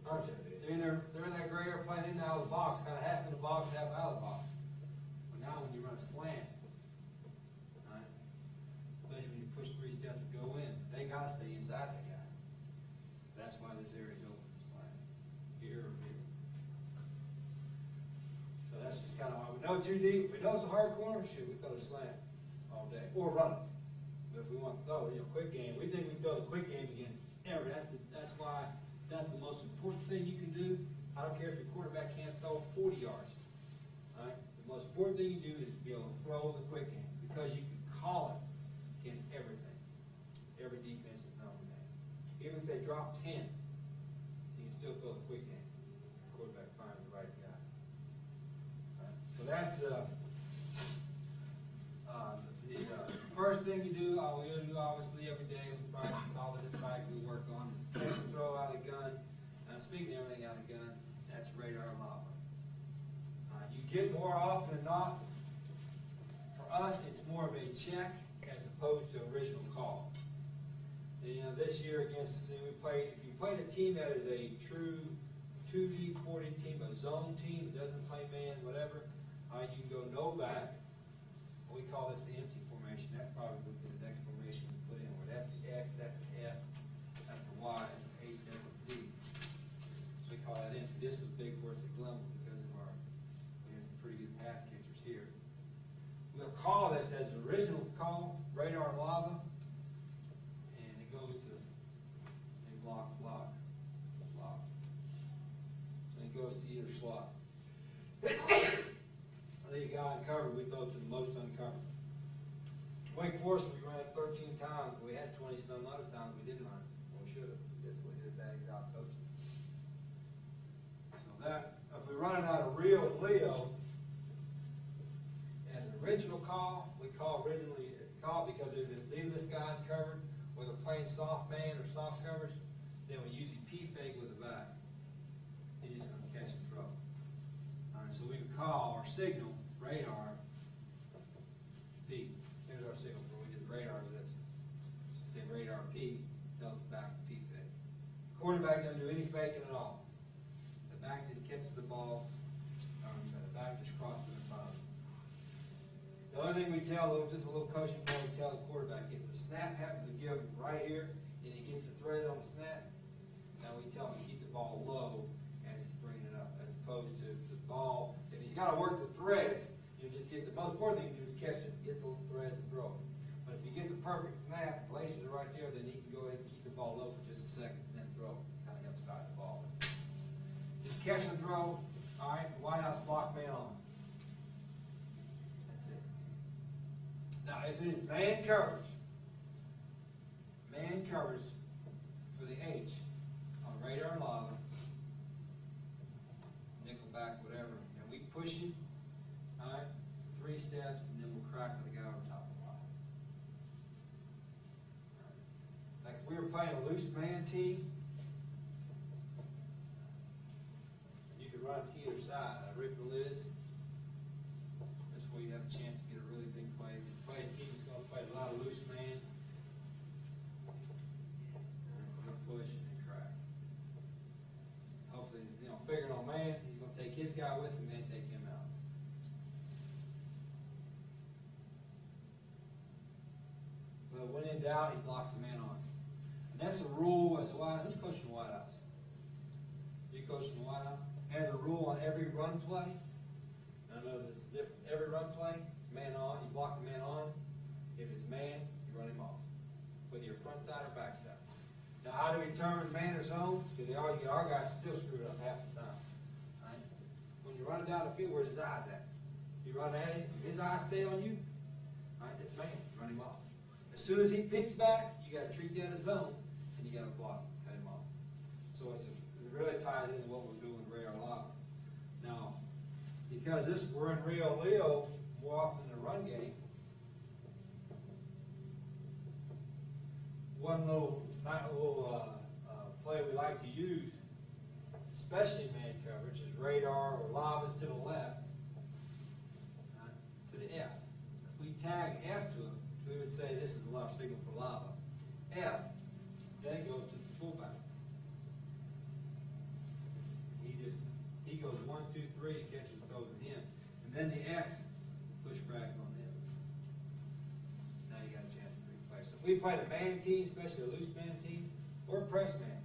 aren't you? They're in that gray area playing in and out of the box, kind of half in the box, half out of the box. But now when you run a slant, right, especially when you push 3 steps to go in, they got to stay inside that guy. That's why this area is open for slant. Here or here. So that's just kind of why we know 2 deep. If we know it's a hard corner, shoot, we throw a slant all day or run it. But if we want to throw, quick game, we think we can throw the quick game against every. That's why that's the most important thing you can do. I don't care if your quarterback can't throw 40 yards. All right? The most important thing you do is be able to throw the quick game because you can call it against everything, every defensive number man. Even if they drop 10, you can still throw the quick game. The quarterback finds the right guy. All right? So that's the first thing you do, we'll do obviously every day with practice, all the different practice we work on is catch and throw out of the gun. Speaking of everything out of the gun, that's radar and lava. You get more often than not, for us, it's more of a check as opposed to original call. This year against, if you played a team that is a true 2 deep, 4 deep team, a zone team that doesn't play man, whatever, you can go no back. We call this the empty formation. That probably would be the next formation we put in, where that's the X, that's the F, that's the Y, that's the H, that's the Z. So we call that empty. This was big for us at Glenville because of we had some pretty good pass catchers here. We'll call this as the original call, radar and lava, and it goes to a block, block, block. And it goes to either slot. You got uncovered, we throw to the most uncovered. Wake Forest, we ran it 13 times. We had 20 some other times we didn't run it. Well, we should have. That's what we did a bad job coaching. So that, if we run it out of real Leo, as an original call, we call originally call because if it's leaving this guy uncovered with a plain soft band or soft coverage, then we usually P-fake with the back. He's just gonna catch and throw. Alright, so we would call our signal, radar, P. Here's our signal where we did radar with this. So say radar P, tells the back to P-fake. Quarterback doesn't do any faking at all. The back just catches the ball, the back just crosses the front. The only thing we tell, just a little coaching point, we tell the quarterback, if the snap happens to give right here, and he gets the thread on the snap, now we tell him to keep the ball low as he's bringing it up, as opposed to the ball, if he's got to work the threads, you just get the most important thing to do is catch it, get the threads and throw it. But if he gets a perfect snap, places it right there, then he can go ahead and keep the ball low for just a second and then throw. Kind of helps guide the ball. Just catch and throw. All right, White House block man on. That's it. Now, if it is man coverage for the H on radar and lava, nickelback, whatever, and we push it, all right, 3 steps, and then we'll crack the guy over top of the line. Like if we were playing a loose man team, you could run to either side. Rip the Liz. This way you have a chance to get a really big play. If you play a team that's going to play a lot of loose man, we're going to push and crack. Hopefully, figuring on man, he's going to take his guy with him and take him out. But when in doubt, he blocks the man on. And that's a rule as well. Who's coaching the White House? You coaching the White House? Has a rule on every run play. I know this is different. Every run play, man on, you block the man on. If it's man, you run him off, whether you're front side or back side. Now, how do we determine man or zone? Because our guys still screw it up half the time. Right? When you're running down the field, where's his eyes at? You run at him, if his eyes stay on you, right, it's man, run him off. As soon as he picks back, you got to treat that as zone, and you got to block, cut him off. So it really ties into what we're doing with radar lava. Now, because we're in Rio Leo more often than the run game, one little play we like to use, especially in man coverage, is radar or lavas to the left, to the F. If we tag F to it, we would say this is the left signal for lava. F, then it goes to the fullback. He goes 1, 2, 3, catches and throws at him. And then the X, push back on him. Now you got a chance to replay. So if we played a man team, especially a loose man team, or a press man,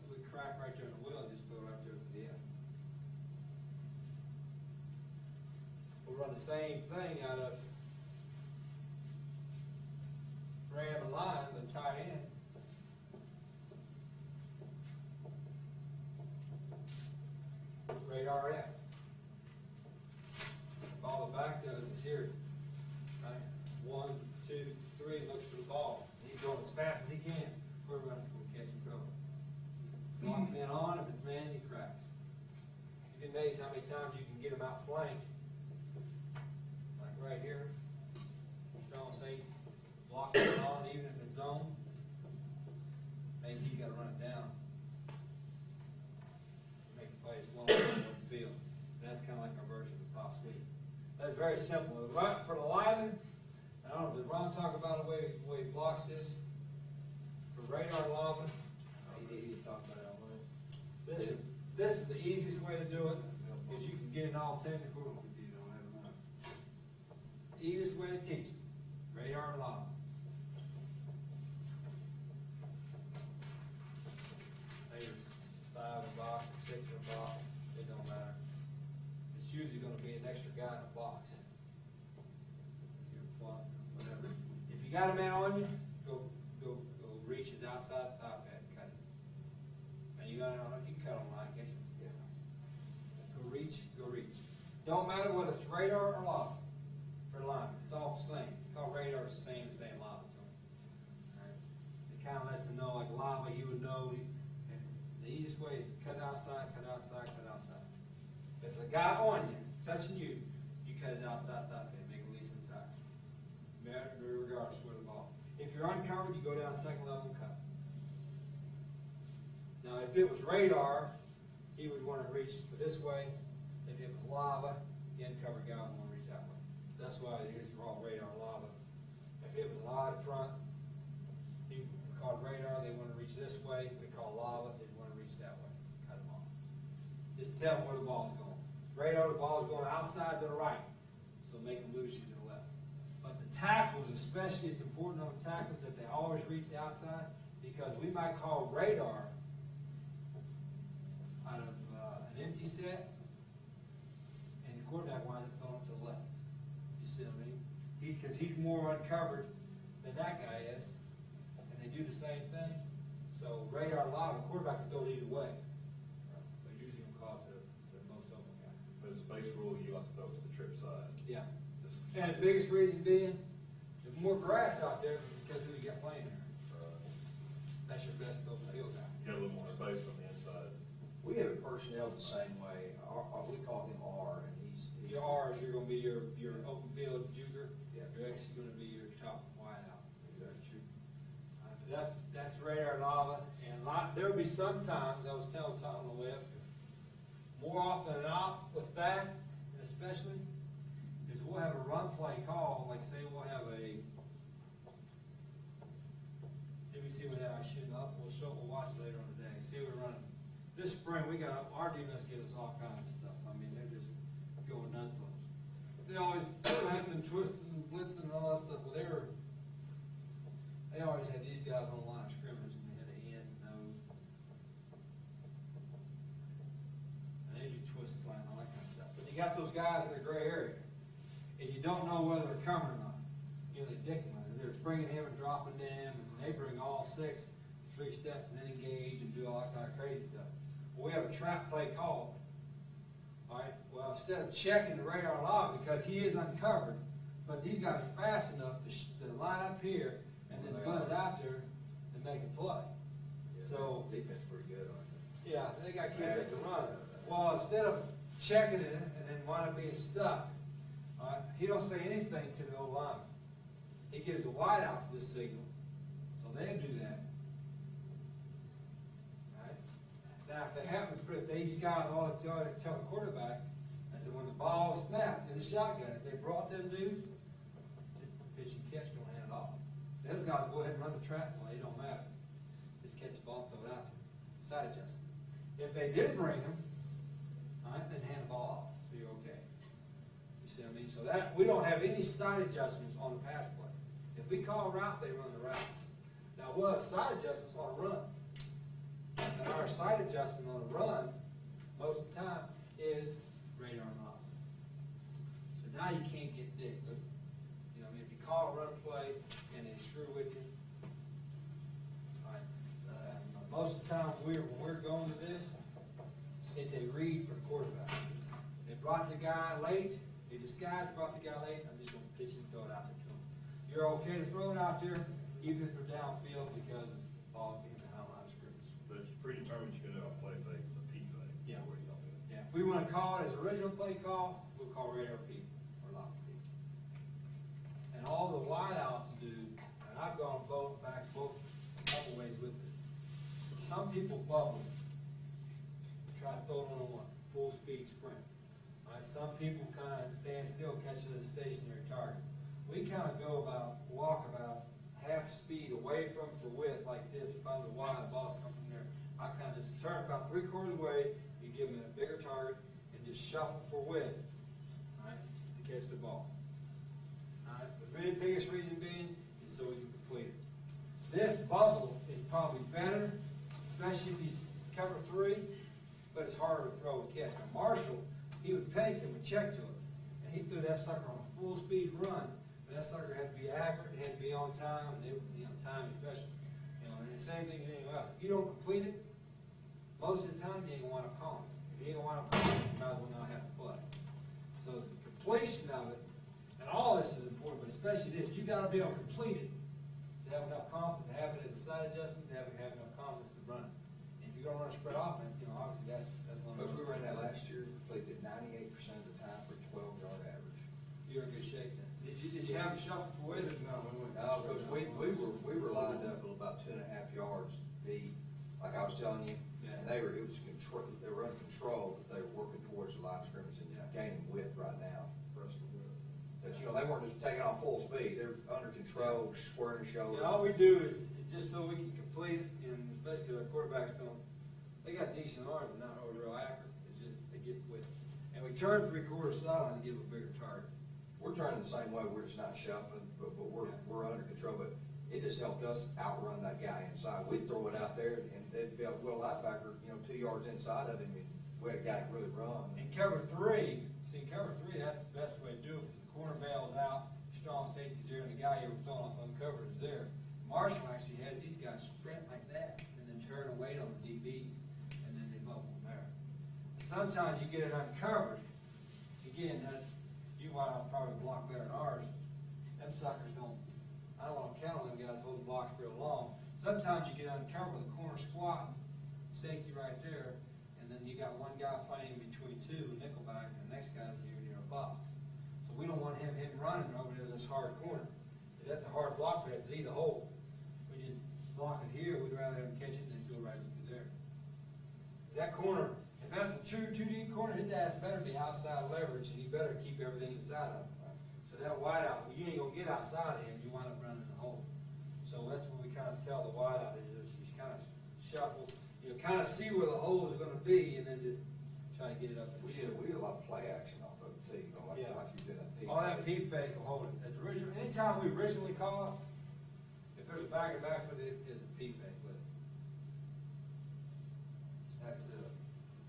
we crack right there in the wheel and just go right there to the F. We'll run the same thing out of Ram and line, the tight end. Radar F. All the back does is here. Right? 1, 2, 3, looks for the ball. He's going as fast as he can. Quarterback's going to catch and throw. Block man on, if it's man, he cracks. You can amazed how many times you can get him out flanked. Like right here. Don't say block man on, even if it's zone. Maybe he's got to run it down. Make a play long on the field. That's kind of like our version of the top sweep. That's very simple. For the lineman, I don't know, did Ron talk about the way he blocks this? For radar and lineman, he talked about it already. This is the easiest way to do it, because you can get it all technical. The easiest way to teach it, radar and lineman. There's 5 in a box or 6 in a box, it don't matter. It's usually going to be an extra guy in a box. Whatever. If you got a man on you, go reach his outside top hat and cut it. And you got it on, you can cut on line, can't you? Yeah. Go reach. Don't matter whether it's radar or lava for lineman. It's all the same. Call radar the same lava to him. Right? It kind of lets him know, like lava, he would know. The easiest way is cut outside. If the guy on you, touching you, cut it outside thigh pad, make it release inside. Regardless where the ball. If you're uncovered, you go down second level and cut. Now, if it was radar, he would want to reach this way. If it was lava, the uncovered guy would want to reach that way. That's why here's raw radar lava. If it was an odd front, he called radar, they want to reach this way. We call lava, they want to reach that way. Cut them off. Just tell them where the ball is going. Radar, the ball is going outside to the right, so make them lose you to the left. But the tackles, especially, it's important on the tackles that they always reach the outside, because we might call radar out of an empty set, and the quarterback winds up throwing to the left. You see what I mean? Because he's more uncovered than that guy is, and they do the same thing. So radar live, the quarterback can throw it either way. But usually we'll call it the most open guy. But as a base rule, you like to throw it to the trip side. Yeah. And the biggest reason being, there's more grass out there because who you got playing there. That's your best open field guy. You got a little more space from the inside. We have a personnel the same way. We call him R, and he's. Your R is you're gonna be your open field juker. Yeah. Your X is gonna be your top wide out. Exactly. That's radar lava, and there'll be some times, I was telling Tom on the web, more often than not with that, and especially, is we'll have a run play call, like say we'll have a, let me see what I shouldn't up, we'll watch it later on today, see what we're running. This spring, we got, our defense gives us all kinds of stuff, I mean, they're just going nuts on us. They always slapping and twisting and blitzing and all that stuff, well, they always had these guys on the line of scrimmage, and they had a hand, nose, and they do twist, slant, all that kind of stuff. But you got those guys in the gray area, and you don't know whether they're coming or not. You know, they dick them. They're bringing him and dropping them, and they bring all 6, 3 steps, and then engage and do all that kind of crazy stuff. Well, we have a trap play call. All right. Well, instead of checking the radar log because he is uncovered, but these guys are fast enough to line up here and then buzz out there and make a play. Yeah, So defense pretty good on it. yeah, they got kids that can run. Well, instead of checking it and then wind up being stuck, he don't say anything to the old lineman. He gives a wide out to this signal, so they do that. Right? Now, if they happen to put these guys all the time to tell the quarterback, I said when the ball snapped in the shotgun, if they brought them dudes, just pitch and catch, don't hand it off. Those guys go ahead and run the trap play, it don't matter. Just catch the ball, throw it out there. Side adjust. If they did bring them, all right, then hand the ball off, so you're okay. You see what I mean? So that, we don't have any side adjustments on the pass play. If we call a route, they run the route. Now, we'll have side adjustments on runs. And our side adjustment on a run, most of the time, is radar knob. So now you can't get dicked. You know, I mean, if you call a run play and they screw with you, all right, most of the time when we're going to this, it's a read for the quarterback. They brought the guy late, they disguised brought the guy late, I'm just going to pitch and throw it out there to him. You're okay to throw it out there, even if they're downfield because of the ball being behind line of scrimmage. But it's predetermined you're gonna do a play fake, it's a P fake. Yeah. Where you don't do it. Yeah, if we want to call it as original play call, we'll call radar P or lock P. And all the wideouts do, and I've gone both a couple ways with it. Some people bubble, try to throw it on one, full speed sprint. All right, some people kind of stand still, catch it as a stationary target. We kind of walk about half speed away from for width like this. If I'm the wide, the ball's come from there. I kind of just turn about 3/4 way, you give them a bigger target, and just shuffle for width, all right, to catch the ball. All right, the really biggest reason being is so we can complete it. This bubble is probably better, especially if he's cover 3, but it's harder to throw and catch. Now Marshall, he would Pennington would check to it, and he threw that sucker on a full speed run. That sucker had to be accurate, it had to be on time, and time especially. You know, and the same thing as anything else. If you don't complete it, most of the time you ain't gonna wind up calling it. If you ain't gonna wind up calling it, you might as well not have to play. So the completion of it, and all this is important, but especially this, you gotta be able to complete it to have enough confidence, to have it as a side adjustment, to have enough confidence to run it. And if you're gonna run a spread offense, you know, obviously that's one of Because those. we ran that last year, completed 98% of the time for 12-yard average. like to shuffle for it? No, we wouldn't. No, because we were lined up about 2.5 yards deep, like I was telling you. Yeah. And it was control, they were under control, but they were working towards the line of scrimmage and gaining width right now. But, you know, they weren't just taking off full speed, they're under control, squaring the shoulders. And all we do is, just so we can complete it, and especially our quarterbacks don't, they got decent arms, but not real accurate, it's just, they get width. And we turn 3/4 solid and give a bigger target. We're turning the same way, we're just not shuffling, but we're under control, but it just helped us outrun that guy inside. We'd throw it out there, and they'd be a Will linebacker, you know, 2 yards inside of him, and we had a guy that really run. In cover three, that's the best way to do it, because the corner bails out, strong safety's there, and the guy you were throwing off uncovered is there. Marshall actually has these guys sprint like that, and then turn and wait on the DBs, and then they bubble them there. Sometimes you get it uncovered, again, you might have probably block better than ours. Them suckers don't, I don't want to count on them guys holding blocks real long. Sometimes you get uncovered with a corner squat, safety right there, and then you got one guy playing between two, nickelback, and the next guy's here near a box. So we don't want him running over there to this hard corner, because that's a hard block for that Z to hold. We just block it here, we'd rather have him catch it than go right through there. 'Cause that corner, if that's a true 2D corner, his ass better be outside leverage, and he better keep everything inside of him. So that wideout, you ain't gonna get outside of him, you wind up running the hole. So that's when we kind of tell the wideout is you kind of shuffle, you know, kind of see where the hole is gonna be, and then just try to get it up. We did a lot of play action off of it too, you know, like Yeah. you did that P. All that P fake will hold it. As original, anytime we originally call it, if there's a back and back for it, it's a P fake, but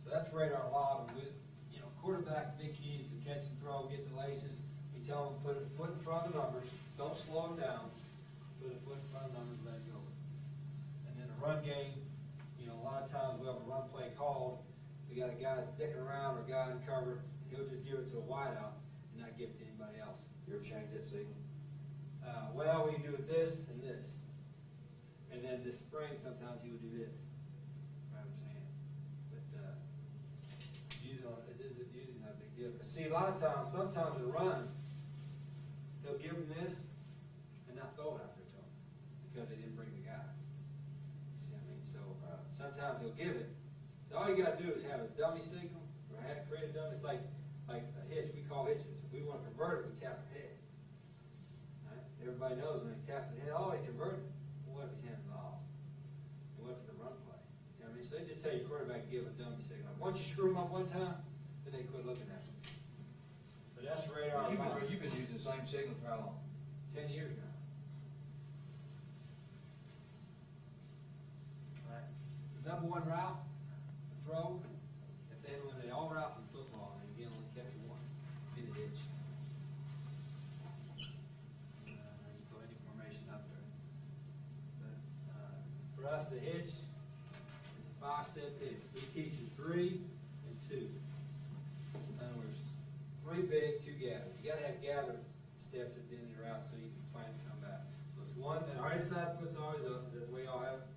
so that's radar live, and with, you know, quarterback, big keys to catch and throw, get the laces. We tell them, put a foot in front of the numbers, don't slow them down, put a foot in front of the numbers, let it go. And then the run game, you know, a lot of times we have a run play called, we got a guy sticking around or a guy uncovered, he'll just give it to a wideout and not give it to anybody else. You ever change that signal? Well, we do it this and this. And then this spring, sometimes he would do this. I understand. But, usually not a big deal. But see, a lot of times, sometimes the run, they'll give them this and not throw it out there to them because they didn't bring the guys. You see what I mean? So, sometimes they'll give it. So all you gotta do is have a dummy signal or create a dummy. It's like a hitch, we call hitches. If we want to convert it, we tap our head. Right? Everybody knows when he taps his head, oh, he converted. Well, what if he's handing it off? And what if it's a run play? You know what I mean? So they just tell your quarterback to give a dummy signal. Once you screw them up one time, then they quit looking at them. But that's radar. You've been using the same signal for how long? 10 years now. All right. The number one route, the throw, if they eliminate all routes in football, and again, only kept you one, be the hitch. You put any formation up there. But for us, the hitch is a 5-step hitch. We teach you 3 and 2. In other words, 3 big, 2 gather. You got to have gather steps at the end of your route so you can plan to come back. So it's 1, and our inside foot's always up. That's the way y'all have it.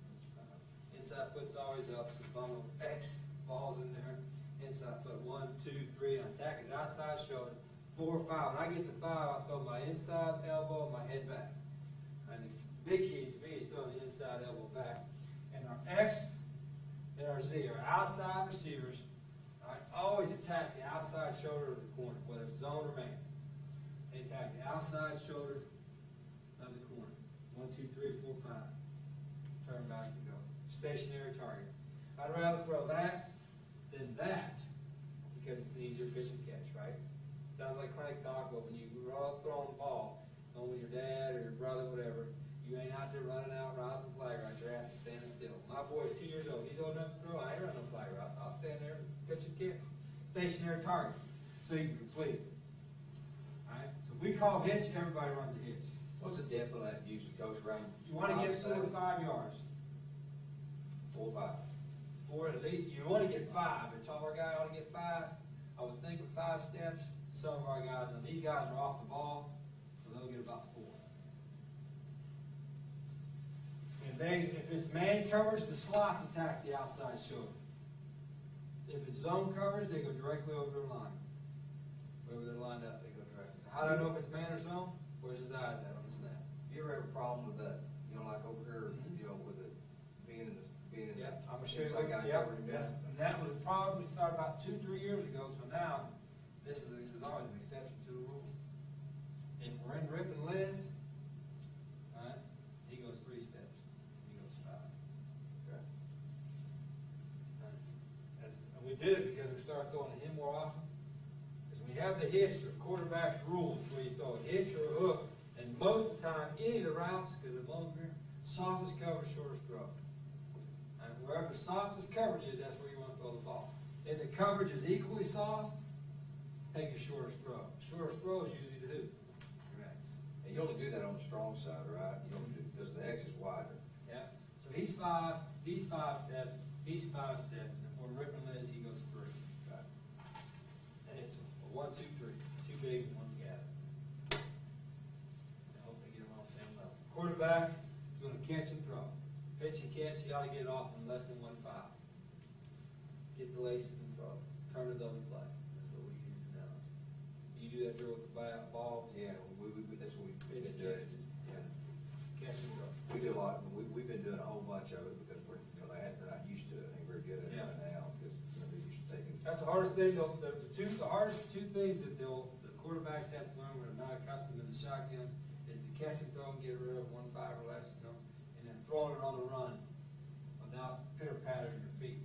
Inside foot's always up. So bundle X balls in there. Inside foot 1, 2, 3. And attack is outside shoulder. 4, 5. When I get to 5, I throw my inside elbow and my head back. And the big key to me is throwing the inside elbow back. And our X and our Z are outside receivers. I always attack the outside shoulder of the corner, whether it's zone or man. They attack the outside shoulder of the corner. 1, 2, 3, 4, 5. Turn back and go. Stationary target. I'd rather throw that than that because it's an easier pitch and catch, right? Sounds like clinic talk, but when you throw the ball, home with your dad or your brother, whatever, you ain't out there running out routes and flag routes. Your ass is standing still. My boy's 2 years old. He's old enough to throw. I ain't running no flag routes. I'll stand there and catch and kick. Stationary target, so you can complete it. All right. So if we call hitch, everybody runs a hitch. What's the depth of that usually, Coach? Around You want to 5 get 4 to 7? 5 yards. 4 or 5. 4 at least. You want to get 5. A taller guy ought to get 5. I would think with 5 steps. Some of our guys, and these guys are off the ball, so they'll get about 4. And if it's man coverage, the slots attack the outside shoulder. If it's zone coverage, they go directly over their line. Wherever they're lined up, they go directly. How do I know if it's man or zone? Pushes his eyes out on the snap. You ever have a problem with that, you know, like over here, Mhm. you know, with it being in the, being in the. Yep, I'm gonna show you. inside guy Yep, covering him that's, down? and that was a problem we started about 2-3 years ago, so now, this is, there's always an exception to the rule. If we're in rip and list, alright, he goes 3 steps, he goes 5. Okay. And we did it because we started throwing to him more often. Because we have the hitch, or quarterback's rules, where you throw a hitch or a hook, and most of the time, any of the routes, because of longer, softest coverage, shortest throw. And wherever the softest coverage is, that's where you want to throw the ball. If the coverage is equally soft, take your shortest throw. Shortest throw is usually the hoop. Your X. And you only do that on the strong side, right? You only do, because the X is wider. Yeah. So he's 5 steps, he's 5 steps, and for ripping Liz, he goes 3. Okay. And it's a 1, 2, 3, 2 big, 1 gap. I hope they get them on the same level. Quarterback is gonna catch and throw. Pitch and catch, you ought to get it off in less than 1.5. Get the laces and throw. Turn the double play. That's what we use now. You do that drill with the ball. Yeah, that's what we've Pitch been and catch. doing. Yeah. Catch and throw. We do a lot, we've been doing a whole bunch of it because we're, you know, they're not used to it, and we're good at it Yeah. right now, because, you know, they're used to taking. That's the hardest thing, the hardest 2 things that the quarterbacks have to learn when they're not accustomed to the shotgun is to catch and throw and get rid of 1.5 or less, you know, and then throwing it on the run without pitter-pattering your feet.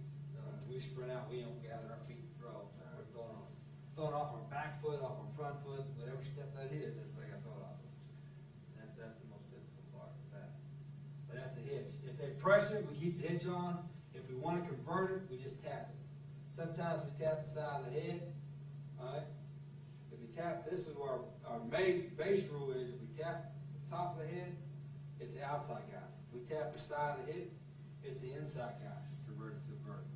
We sprint out, we don't gather our feet to throw. We're throwing off our back foot, off our front foot, whatever step that is, that's what I got to throw it off of. That's the most difficult part of that. But that's a hitch. If they press it, we keep the hitch on. If we want to convert it, we just tap it. Sometimes we tap the side of the head, all right? If we tap, this is where our main base rule is, if we tap the top of the head, it's the outside guys. If we tap the side of the head, it's the inside guys, converted to vertical.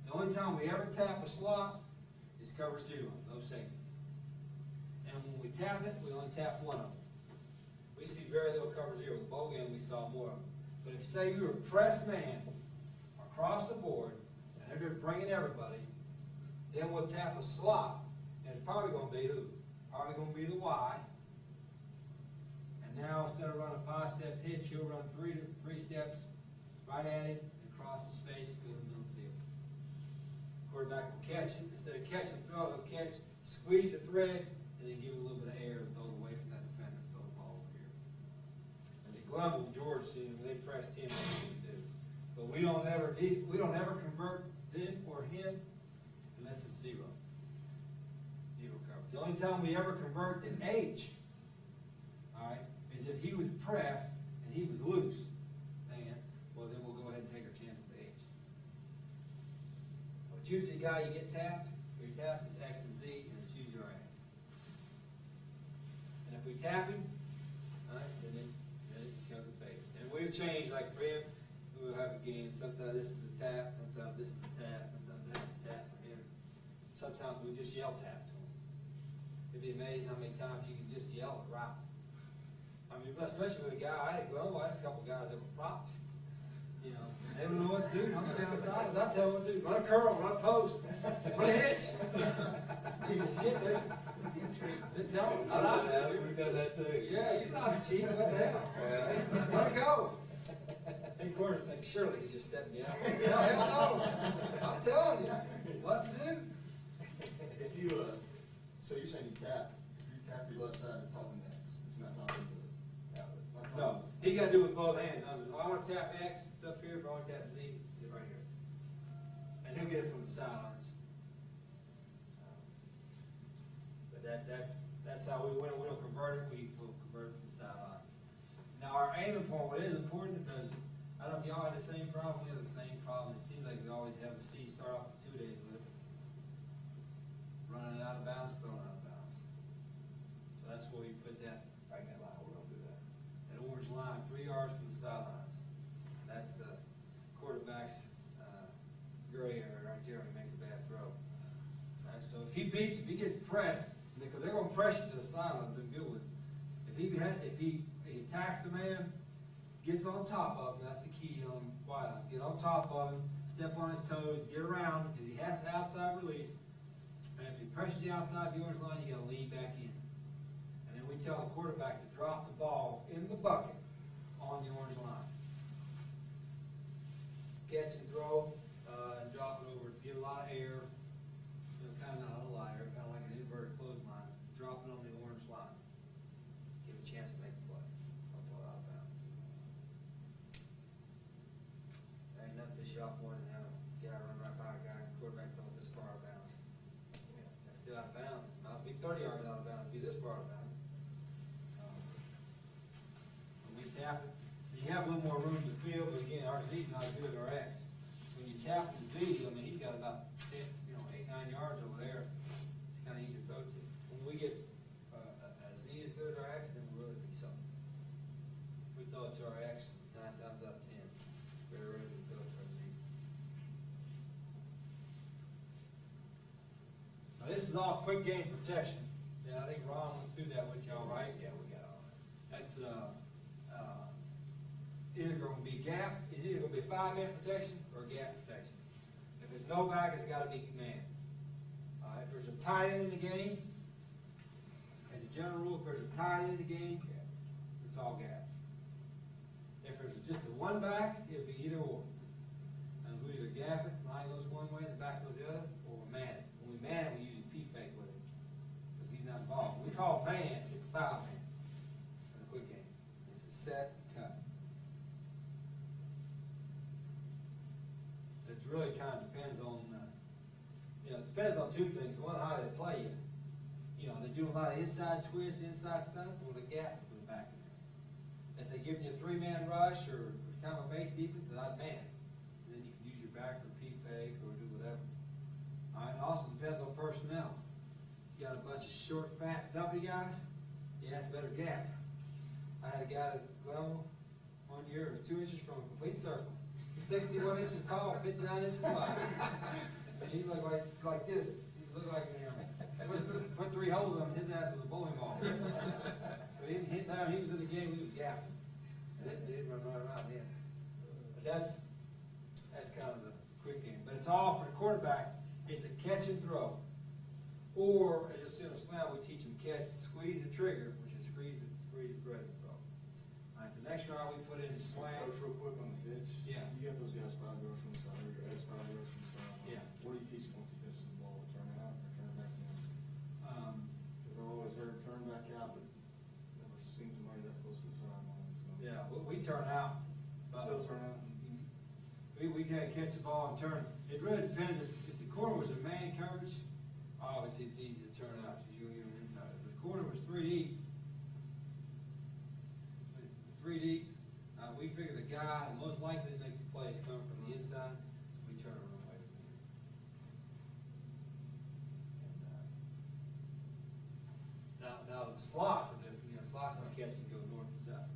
The only time we ever tap a slot is cover 0, no safeties. And when we tap it, we only tap one of them. We see very little cover 0. The bowl game, we saw more of them. But if you say you were a press man across the board, and they're just bringing everybody, then we'll tap a slot, and it's probably going to be who? Probably going to be the Y. And now instead of running a 5-step hitch, he'll run 3 steps right at it, and cross the space, go to the middle field. Quarterback will catch it. Instead of catch and throw, he'll catch, squeeze the threads, and then give it a little bit of air and throw it away from that defender, throw the ball over here. And the Glumble, George, see, when they pressed him, that's what we do. But we don't ever convert them or him unless it's 0. 0 cover. The only time we ever convert to H, all right, is if he was pressed and he was loose. Well, then we'll go ahead and take our chance with the H. But usually, the guy you get tapped, you're tapped is X and Z, and it's usually our X. And if we tap him, all right, then it becomes a fade. And we've changed, like for him, we'll have a game. Sometimes this is a tap, sometimes this is a tap, sometimes that's a tap for him. Sometimes we just yell tap to him. It'd be amazing how many times you can just yell it right. I mean, especially with a guy, I had a couple guys that were props. You know, they don't know what to do. I'm standing aside, and I tell them what to do. Run a curl, run a post, run a hitch. Shit, they tell them. I've done that, we've done that too. Yeah, you're not a cheat. What the hell? Yeah. Let it go. And of course, think, surely he's just setting me up. Hell no. I'm telling you what to do. If you, so you're saying you tap, if you tap your left side, it's talking X, it's not talking to the outlet. Not talking- No, he got to do it with both hands. I want to tap X, it's up here. If I want to tap Z, it's right here. And he'll get it from the sidelines. But that's how we don't convert it. We'll convert it from the sideline. Now our aiming point, what is important, because I don't know if y'all had the same problem. We have the same problem. It seems like we always have a C start off with 2 days with it. Running it out of bounds, throwing it out of bounds. So that's where you put that. Right in that line, we're gonna do that. That orange line, 3 yards from the sidelines. That's the quarterback's gray area right there when he makes a bad throw. All right, so if he gets pressed, because they're going to press you to the sideline, they're good with it. If he attacks the man, gets on top of him, that's the key on widelines. Get on top of him, step on his toes, get around, because he has to outside release. And if he presses the outside of the orange line, you got to lean back in. And then and we tell the quarterback to drop the ball in the bucket on the orange line. Catch and throw, and drop it over, get a lot of air, kind of not a lot of air, kind of like an inverted clothesline, drop it on the orange line. Give a chance to make a play. Don't throw it out of bounds. There ain't nothing piss you off more than having a guy run right by a guy, quarterback throw it this far out of bounds. That's still out of bounds. Might as well be 30 yards out of bounds, be this far out of bounds. When we tap it, you have a little more room in the field, but again, our Z's not as good as our X. When you tap the Z, I mean, he's got about 10, 8, 9 yards over there. It's kind of easy to throw to. When we get a Z as good as our X, then we'll really be something. We throw it to our X 9 times out of 10. Very rarely we throw it to our Z. Now, this is all quick game protection. Yeah, I think Ron went through that with y'all, right? Yeah, we got all that. That's either going to be gap, it's either going to be a 5-man protection or a gap protection. If there's no back, it's got to be man. If there's a tight end in the game, as a general rule, if there's a tight end in the game, it's all gap. If there's just a one back, it'll be either or. And we either gap it, line goes one way, the back goes the other, or we man it. When we man it, we use a P-fake with it, because he's not involved. When we call man, it's a 5-man in a quick game. It's a set, cut. It really kind of depends on, it depends on two things. One, how they play you. They do a lot of inside twists, inside stunts, with a gap in the back of there. If they give you a 3-man rush or kind of a base defense, then I'd man. Then you can use your back for P-fake or do whatever. All right, it also depends on personnel. You got a bunch of short, fat, dumpy guys, yeah, that's better gap. I had a guy at Glenville one year, it was 2 inches from a complete circle. 61 inches tall, 59 inches wide. And he looked like this. He looked like, put 3 holes on him, his ass was a bowling ball. But any time he was in the game, he was gapping. And it did run right around him. But that's kind of the quick game. But it's all for the quarterback. It's a catch and throw. Or, as you'll see on a slam, we teach him catch, squeeze the trigger, which is squeeze the bread and throw. All right, the next round we put in is slam. Coach, real quick on the pitch. Yeah. You got those guys 5 yards from the side, or your X 5 yards from the side. Yeah. What do you teach once he catches the ball? Turn it out or turn it back in? Because I've always heard turn back out, but never seen somebody that close to the sideline. So. Yeah, we turn out. Still turn out. We gotta catch the ball and turn. It really depends. If the corner was a man coverage, obviously it's easy to turn out because you'll get them inside. If the corner was 3 deep, we figure the guy most likely to make the plays coming from the inside, so we turn them away from him. And, now the slots are different. Slots is catch and go north and south.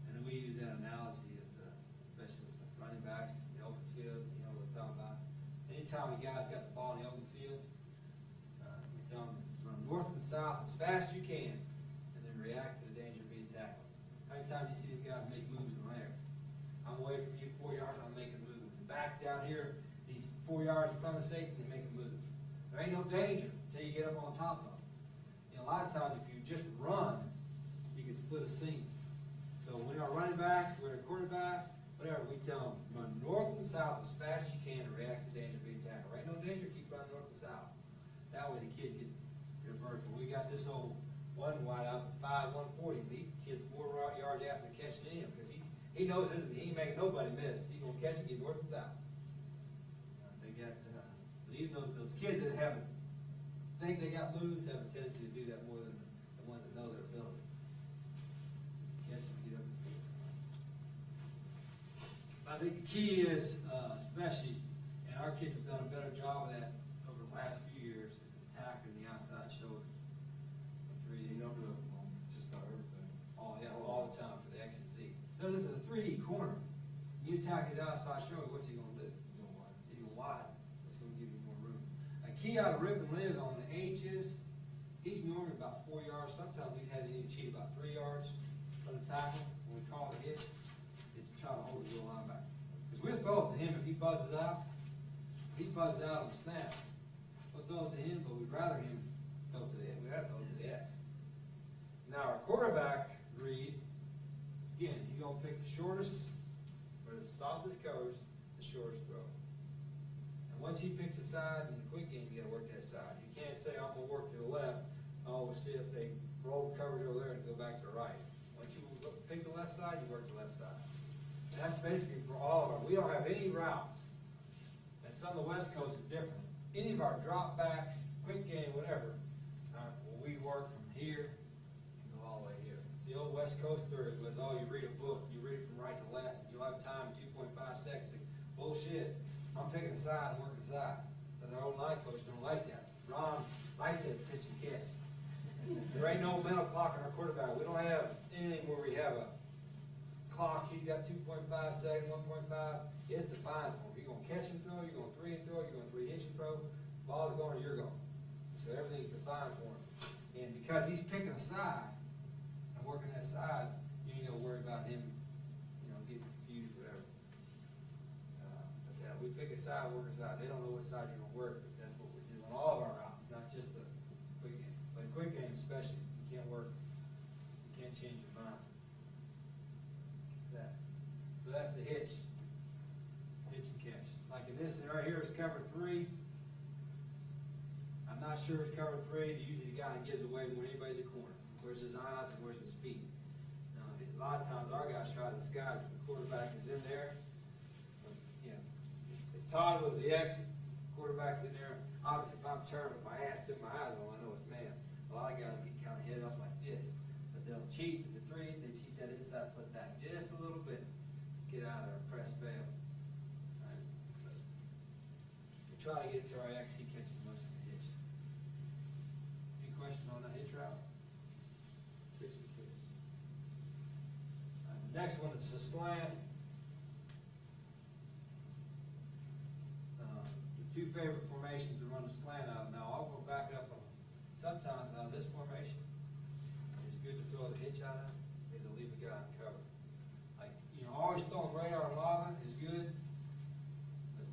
And then we use that analogy of especially with running backs, the open field, we're talking about. Anytime a guy's got the ball in the open field, we tell him run north and south as fast as you can, and then react to the danger of being tackled. How many times do you see the guys make moves in the air? I'm away from you 4 yards, I'm making a move. Back down here, he's 4 yards in front of safety, and make a move. There ain't no danger until you get up on top of him. A lot of times, if you just run, you can split a seam. So when our running backs, we're a quarterback, whatever, we tell them, run north and south as fast as you can to react to danger of being tackled. There ain't no danger, keep running north and south. That way the kids get vertical. We got this old one wide out at 5-140. The kid's 4 yards after catching him because he knows he ain't making nobody miss. He's gonna catch it, get north and south. They got even those kids that think they got loose have a tendency to do that more than the ones that know their ability. Catch and get up the field. I think the key is, especially, and our kids have done a better job of that over the last few years, is attacking the outside shoulder. You know, just about everything. All the time for the X and Z. So if it's a 3D corner, you attack his outside shoulder, what's he going to do? He's going to widen. That's going to give you more room. A key out of Rip and Liz on the H is, he's normally about 4 yards. Sometimes we've had to even cheat about 3 yards from the tackle. When we call it a hit, it's trying to hold the little linebacker. Because we'll throw it to him if he buzzes out. If he buzzes out on the snap, we'll throw it to him, but we'd rather him throw it to the X. We'd rather throw it to the X. Now, quarterback read, again, you're gonna pick the shortest, or the softest coverage, the shortest throw. And once he picks a side in the quick game, you gotta work that side. You can't say, I'm gonna work to the left, oh, we'll see if they roll coverage over there and go back to the right. Once you pick the left side, you work the left side. And that's basically for all of our, we don't have any routes. And some of the West Coast is different. Any of our drop backs, quick game, whatever, well, we work from here and go all the way here. It's the old West Coaster was, oh, you read a book, you read it from right to left, you'll have time, 2.5 seconds. Bullshit. I'm picking a side and working a side. But our old line coach don't like that. Ron, I said pitch and catch. There ain't no mental clock on our quarterback. We don't have anything where we have a clock. He's got 2.5 seconds, 1.5. It's defined for him. You're going to catch and throw, you're going to three and throw, you're going to three hitch and throw. Ball's going or you're going. So everything's defined for him. And because he's picking a side and working that side, you ain't going to worry about him, getting confused, whatever. But yeah, we pick a side, work a side. They don't know what side you're going to work, but that's what we do on all of our routes, not just the quick game. But quick game especially, you can't work, you can't change your mind. So that's the hitch and catch. Like in this right here is cover 3. I'm not sure it's cover 3. Usually the guy gives away when anybody's a corner. Where's his eyes and where's his feet? Now, a lot of times our guys try to disguise when the quarterback is in there. If Todd was the exit, quarterback's in there. Obviously, if I'm turning with my ass to my eyes on, I know it's man. A lot of guys get kind of hit up like this, but they'll cheat the 3. They cheat that inside foot back just a little bit. Get out of there, press fail. Right? We try to get it to our X, he catches most of the hitch. Any question on the hitch route? Pitch and catch. The next one is a slant. The 2 favorite formations to run a slant out of. Now I'll go back up on. Sometimes out of this formation, it's good to throw the hitch out of, is to leave a guy in cover. Always throwing radar and lava is good, but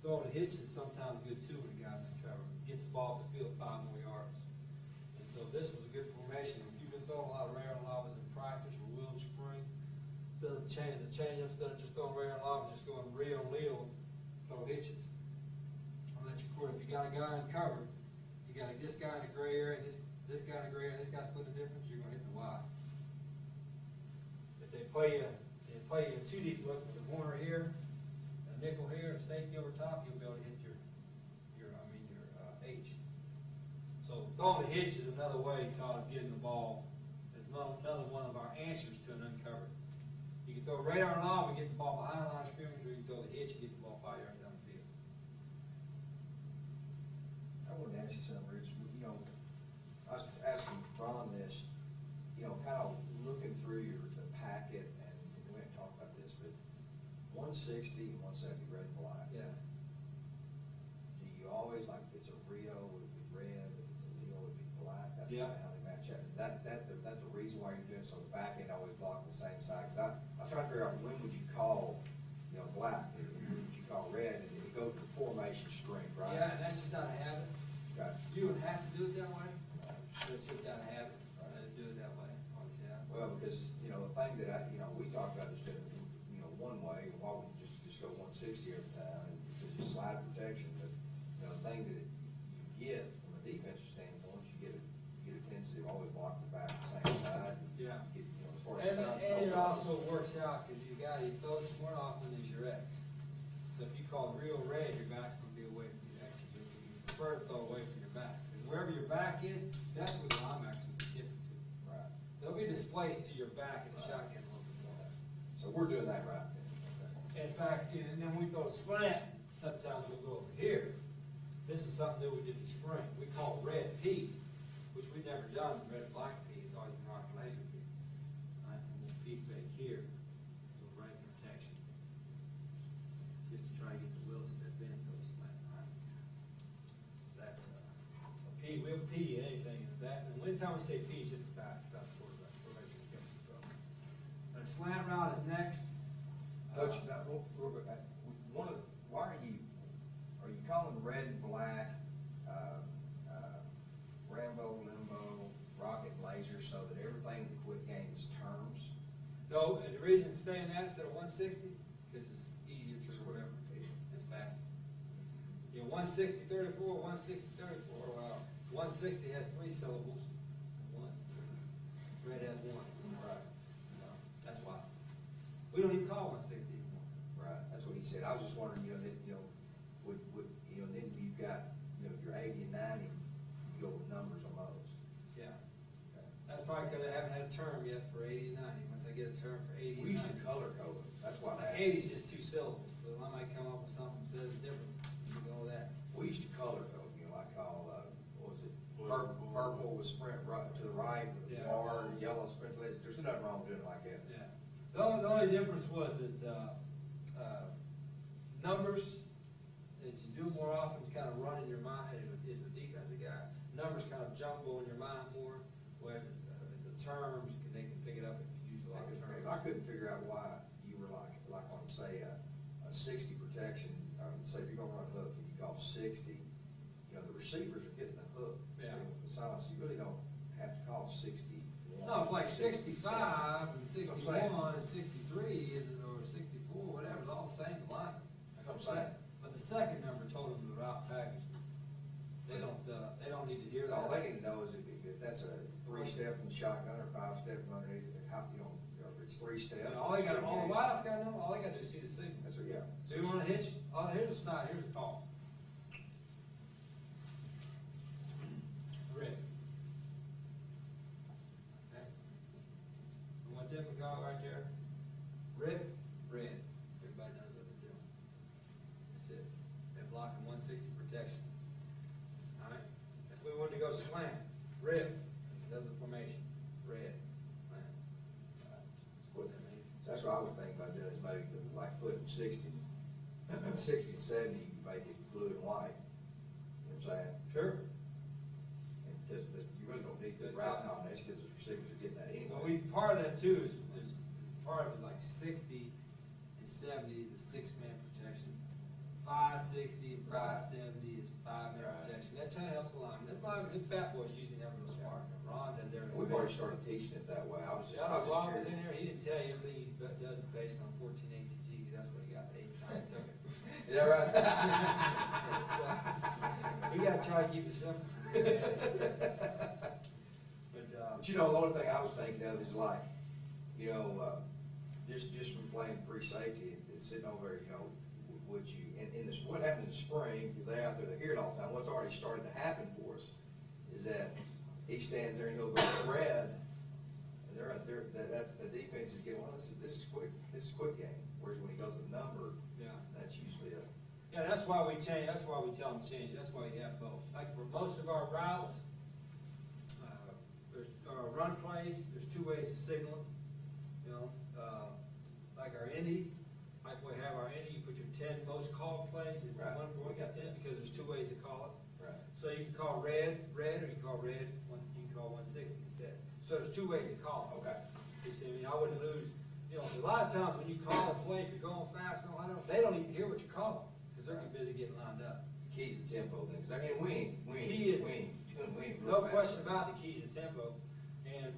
throwing a hitch is sometimes good too when a guy's in cover. Gets the ball up the field 5 more yards. And so this was a good formation. If you've been throwing a lot of radar and lavas in practice or will spring, instead of changing the change, instead of just throwing radar and lava, just going real and legal, throw hitches. I'll let you quarter. If you got a guy in cover, you got this guy in the gray area, this guy in the gray area, this guy split the difference, you're going to hit the Y. They play you 2 deep look with a corner here, a nickel here, and a safety over top, you'll be able to hit your H. So throwing the hitch is another way, Todd, of getting the ball. It's another one of our answers to an uncovered. You can throw a radar and lob and get the ball behind the line of scrimmage, or you can throw the hitch and get the ball 5 yards down the field. I wanted to ask you something, Rich. I was asking Ron this, kind of looking through the packet, and we haven't talked about this, but 160 and 170 red and black. Yeah. Do you always, like, if it's a Rio, it would be red, if it's a Leo, it would be black? That's Yeah. kind of how they match up. That's the reason why you're doing so the back end always blocking the same side? Because I was trying to figure out when would you call, black, and when would you call red, and it goes to formation strength, right? Yeah, and that's just not a habit. Okay. You would have to do it that way, but it's just not a habit to do it that way. Obviously, Well, because, the thing that we talked about is that, one way, why would you just go 160 every time, and because you slide protection, but, the thing that you get from a defensive standpoint, you get a tendency of always blocking the back the same side. Yeah. Get, as far as And stunts it go. also works out because you throws more often as your X. So if you call real red, your back's going to be away from your X. You prefer to throw away from your back. And wherever your back is, that's where the linebackers will be shifted to. Right. They'll be displaced to your back in the shotgun a little bit more. So we're doing that right then. Okay. In fact, and then we throw a slant, sometimes we'll go over here. This is something that we did in spring. We call red P, which we've never done. Red and black P is always been rock and laser P. Right? And we'll P fake here, do a right protection. Just to try to get the wheel step in, throw a slant, right? That's a P. We'll P anything in that. And anytime we say P, it's just the back, it's not the quarterback. Quarterback's gonna get the throw. But slant route is next. Coach, why are you calling red and black, Rambo, Limbo, Rocket thing with quick game is terms. No, and the reason it's saying that instead of 160, because it's easier to remember, it's faster. You know, 160, 34, 160, 34, well, 160 has 3 syllables, 160. Red has 1. Right. That's why. We don't even call 160 anymore. Right, that's what he said. I was just wondering, you know, that, then you've got, your 80 and 90, you go with numbers on those. Yeah. That's probably because I haven't had a term yet for 80 and 90. Once I get a term for 80 We and usually 90. color code it, that's why I'm Like asking. 80 is just 2 syllables, but I might come up with something that says different. You can go with that. We used to color code, like call, what was it? Blue. Purple was sprint right to the right, Yeah. bar, yellow sprint to the left. There's nothing wrong with doing it like that. Yeah. The only difference was that, numbers, as you do more often, kind of run in your mind, as a defensive guy, numbers kind of jumble in your mind more, whereas the terms, they can pick it up if you use a lot of terms. I couldn't figure out why you were like on, say, a 60 protection, say if you're gonna run a hook and you call 60, the receivers are getting the hook. Yeah. So with silence, you really don't have to call 61. No, it's like 65 and That's 61 what I'm and 63, or 64, whatever, it's all the same line. That's what I'm saying. But the second number told them the route package. They don't need to hear that. All they need to know is if that's a 3-step from the shotgun or 5-step from underneath, how, if it's 3-step. And all the wideouts gotta know, all they gotta do is see the signal. That's what, yeah. So you wanna hitch, here's a sign, here's a call. Red. Okay. You want them to go right there? Red, red. Everybody knows what they're doing. That's it. They're blocking 160 protection. All right? If we wanted to go slant, red, does the formation, red, slant. All right. What- That's what I was thinking about doing, is maybe like putting 60 and 70, you can make it blue and white. You know what I'm saying? Sure. And because you really don't need the route combination, because the receivers are getting that Well, anyway. part of that too is part of it like 60 and 70 is a 6-man protection. 560 and 570 is 5-man Right. protection. That kind of helps a lot. That's why the fat boys usually never go smart. Ron does everything. We've already started teaching it that way. I was just Yeah, Ron was curious. in there, he didn't tell you everything he does is based on 14 ACG, because that's what he got the 8th time he took it. Is that right? So, we gotta try to keep it simple. But, But the only thing I was thinking of is like, just from playing free safety and sitting over there, would you, and this, what happened in the spring, because they out there, they hear it all the time, what's already started to happen for us is that he stands there and he'll go red, and the defense is getting, well, this is quick game, whereas when he goes with number, yeah. that's usually a. Yeah, that's why we change, that's why we tell them to change, that's why we have both. Like for most of our routes, there's run plays, there's 2 ways to signal it. Like our Indy, like we have our Indy, you put your 10 most called plays, it's Right. 1 point 10, because there's 2 ways to call it. Right. So you can call red, or you can call red, you can call 160 instead. So there's 2 ways to call it. Okay. You see, I wouldn't lose, a lot of times when you call a play, if you're going fast, they don't even hear what you're calling, because they're too busy getting lined up. The key's the tempo thing, 'cause we ain't Key is- real No fast. question about the keys of tempo,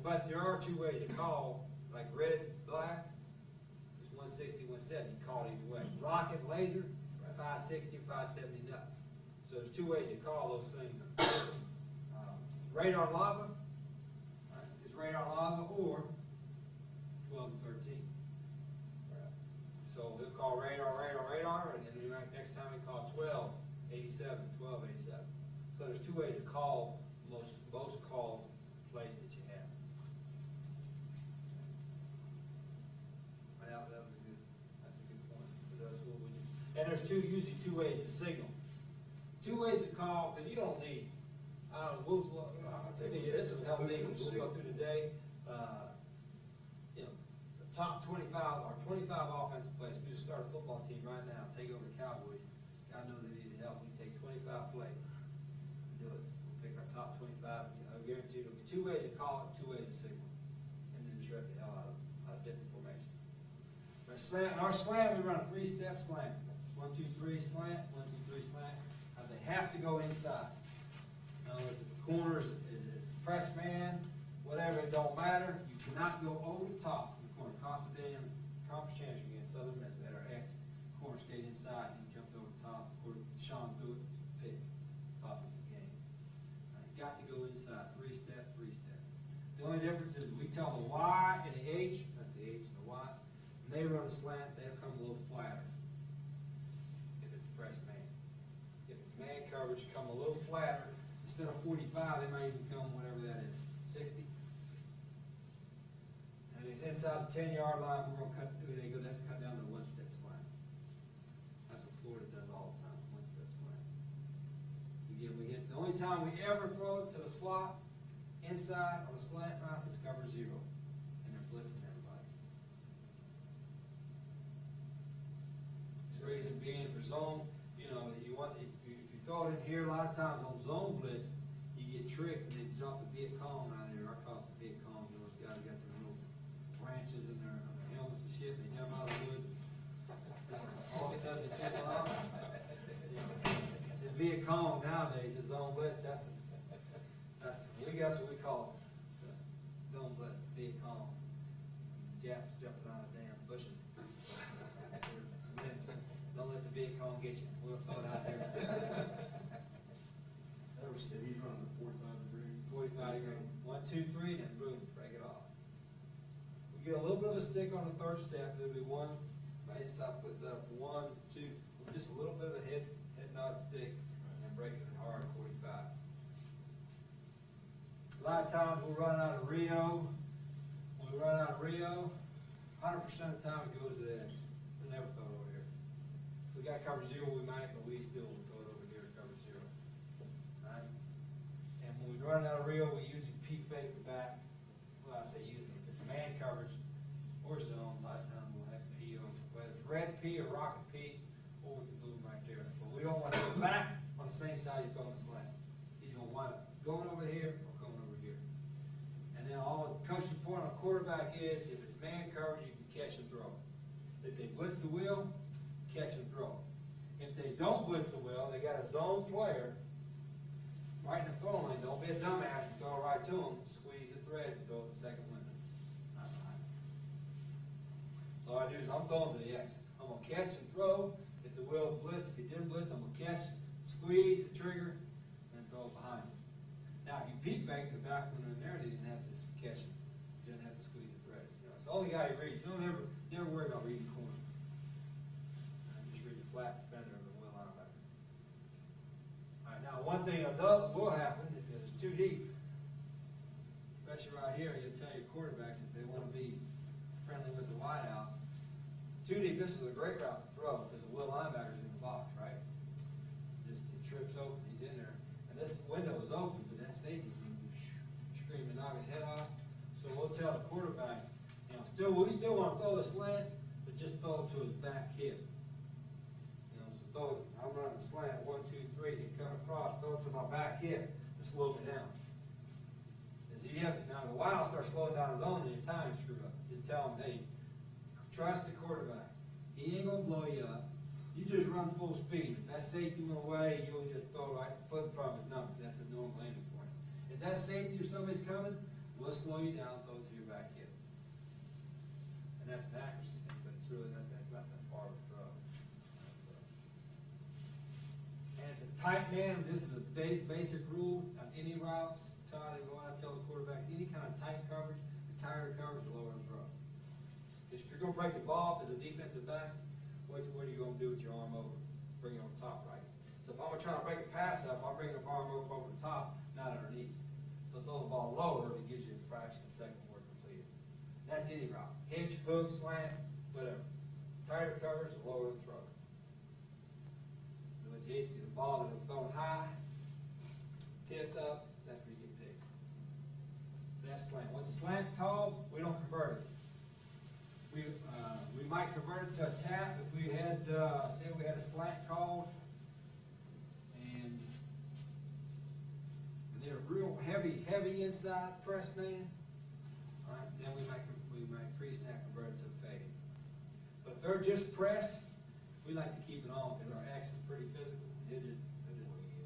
but there are 2 ways to call, like red, black, it's 160, 170, you call it either way. Rocket, laser, 560, 570 nuts. So there's 2 ways to call those things. Radar lava, is radar lava, or 12 and 13. So he'll call radar, and then next time he call 12, 87, 12, 87. So there's 2 ways to call most called plays that you have. That's a good point. For those who would, and there's usually 2 ways to signal. 2 ways to call, because you don't need, this will help me, we'll go through the day. The top 25 or 25 offensive plays. We just start a football team right now, take over the Cowboys. God knows they need help. We take 25 plays. Do it. We'll pick our top 25. I guarantee you there'll be 2 ways to call it, 2 ways to signal. And then just rip the hell out of different formations. In our slant, we run a 3-step slant. 1, 2, 3 slant, 1, 2, 3 slant. They have to go inside. The corner is press man, whatever, it don't matter, you cannot go over the top in the corner. Constance Daniel, conference championship against Southern Miss at our ex corner stayed inside, he jumped over the top, Sean threw it, pick, cost us the game. You got to go inside, three-step. The only difference is we tell the Y and the H, that's the H and the Y, when they run a slant, they'll come a little flatter. If it's press man. If it's man coverage, come a little flatter. Instead of 45, they might even come whatever that is, 60. And if it's inside the 10-yard line, we're going to cut down to one-step slant. That's what Florida does all the time, one-step slant. The only time we ever throw it to the slot, inside on the slant route, is cover 0. And they're blitzing everybody. The reason being for zone, if you throw it in here, a lot of times on zone blitz, you get tricked and they drop the Viet Cong out there. I call it the Viet Cong. Those guys got their little branches in their helmets and shit. They jump out of the woods. All of a sudden they take off. The Viet Cong nowadays is zone blitz. That's what we call it. Zone blitz, Viet Cong. Japs jumping out of damn bushes. Don't let the Viet Cong get you. We'll throw it out there. He's running a 45 degree. 45 degree. 1, 2, 3, then boom, break it off. We get a little bit of a stick on the third step. There'll be one, my inside foot's up, 1, 2, just a little bit of a head nod stick, and then break it hard, 45. A lot of times we'll run out of Rio. When we run out of Rio, 100% of the time it goes to the X. We never throw it over here. If we got cover 0, we might, but we still will throw it over here to cover 0. Right? And when we run out of Rio, we usually P-fake the back. Well, I say usually. If it's man coverage or zone, a lot of times we'll have P on, whether it's red P or rocket P, or we can boom right there. But we don't want to go back on the same side he's going to slant. He's going to wind up going over here or going over here. And then all the coaching point on a quarterback is, if it's man coverage, you can catch and throw. If they blitz the wheel, catch and throw. If they don't blitz the wheel, they got a zone player right in the throw lane. Don't be a dumbass and throw it right to them. Squeeze the thread and throw it to the second window. So all I do is I'm throwing to the X. I'm going to catch and throw. If the wheel blitz, if he didn't blitz, I'm going to catch, squeeze the trigger, and throw it behind him. Now, if you peek fake the back one in there, they didn't have to catch it. You didn't have to squeeze the threads. It's the only guy who reads. Don't never worry about reading corner. Just read the flat defender of the wheel linebacker. All right, now one thing that will happen if it's too deep, especially right here, you'll tell your quarterbacks if they want to be friendly with the wideouts. Too deep, this is a great route to throw because the wheel linebacker's in the box, right? Just it trips open, he's in there. And this window is open, but that safety's going to scream and knock his head off. So we'll tell the quarterback, we still want to throw the slant, but just throw it to his back hip. So throw it, I'm running the slant, 1, 2, 3, then cut across, throw it to my back hip to slow me down. Now the wild starts slowing down his own and your time screw up. Just tell him, hey, trust the quarterback. He ain't gonna blow you up. You just run full speed. If that safety went away, you'll just throw right foot from his number. That's a normal landing point. If that safety or somebody's coming, we'll slow you down, throw it to your back hip. And that's an accuracy thing, but it's really not that far of a throw. And if it's tight man, this is a basic rule on any routes. Todd, and go out and tell the quarterbacks, any kind of tight coverage, the tighter coverage, the lower the throw. If you're going to break the ball up as a defensive back, what are you going to do with your arm over? Bring it on top, right? So if I'm trying to break a pass up, I'm bringing the arm over the top, not underneath. So throw the ball lower, it gives you a fraction of a second more completed. That's any route. Hitch, hook, slant, whatever. Tighter coverage, the lower the throw. So when you see the ball that is thrown high, tipped up, that's where you get picked. That's slant. Once a slant called, we don't convert it. We might convert it to a tap if we had, say we had a slant called, and they're real heavy inside press man. All right, then we might pre-snap convert it to a fade. But if they're just press, we like to keep it on because our X is pretty physical. He'll just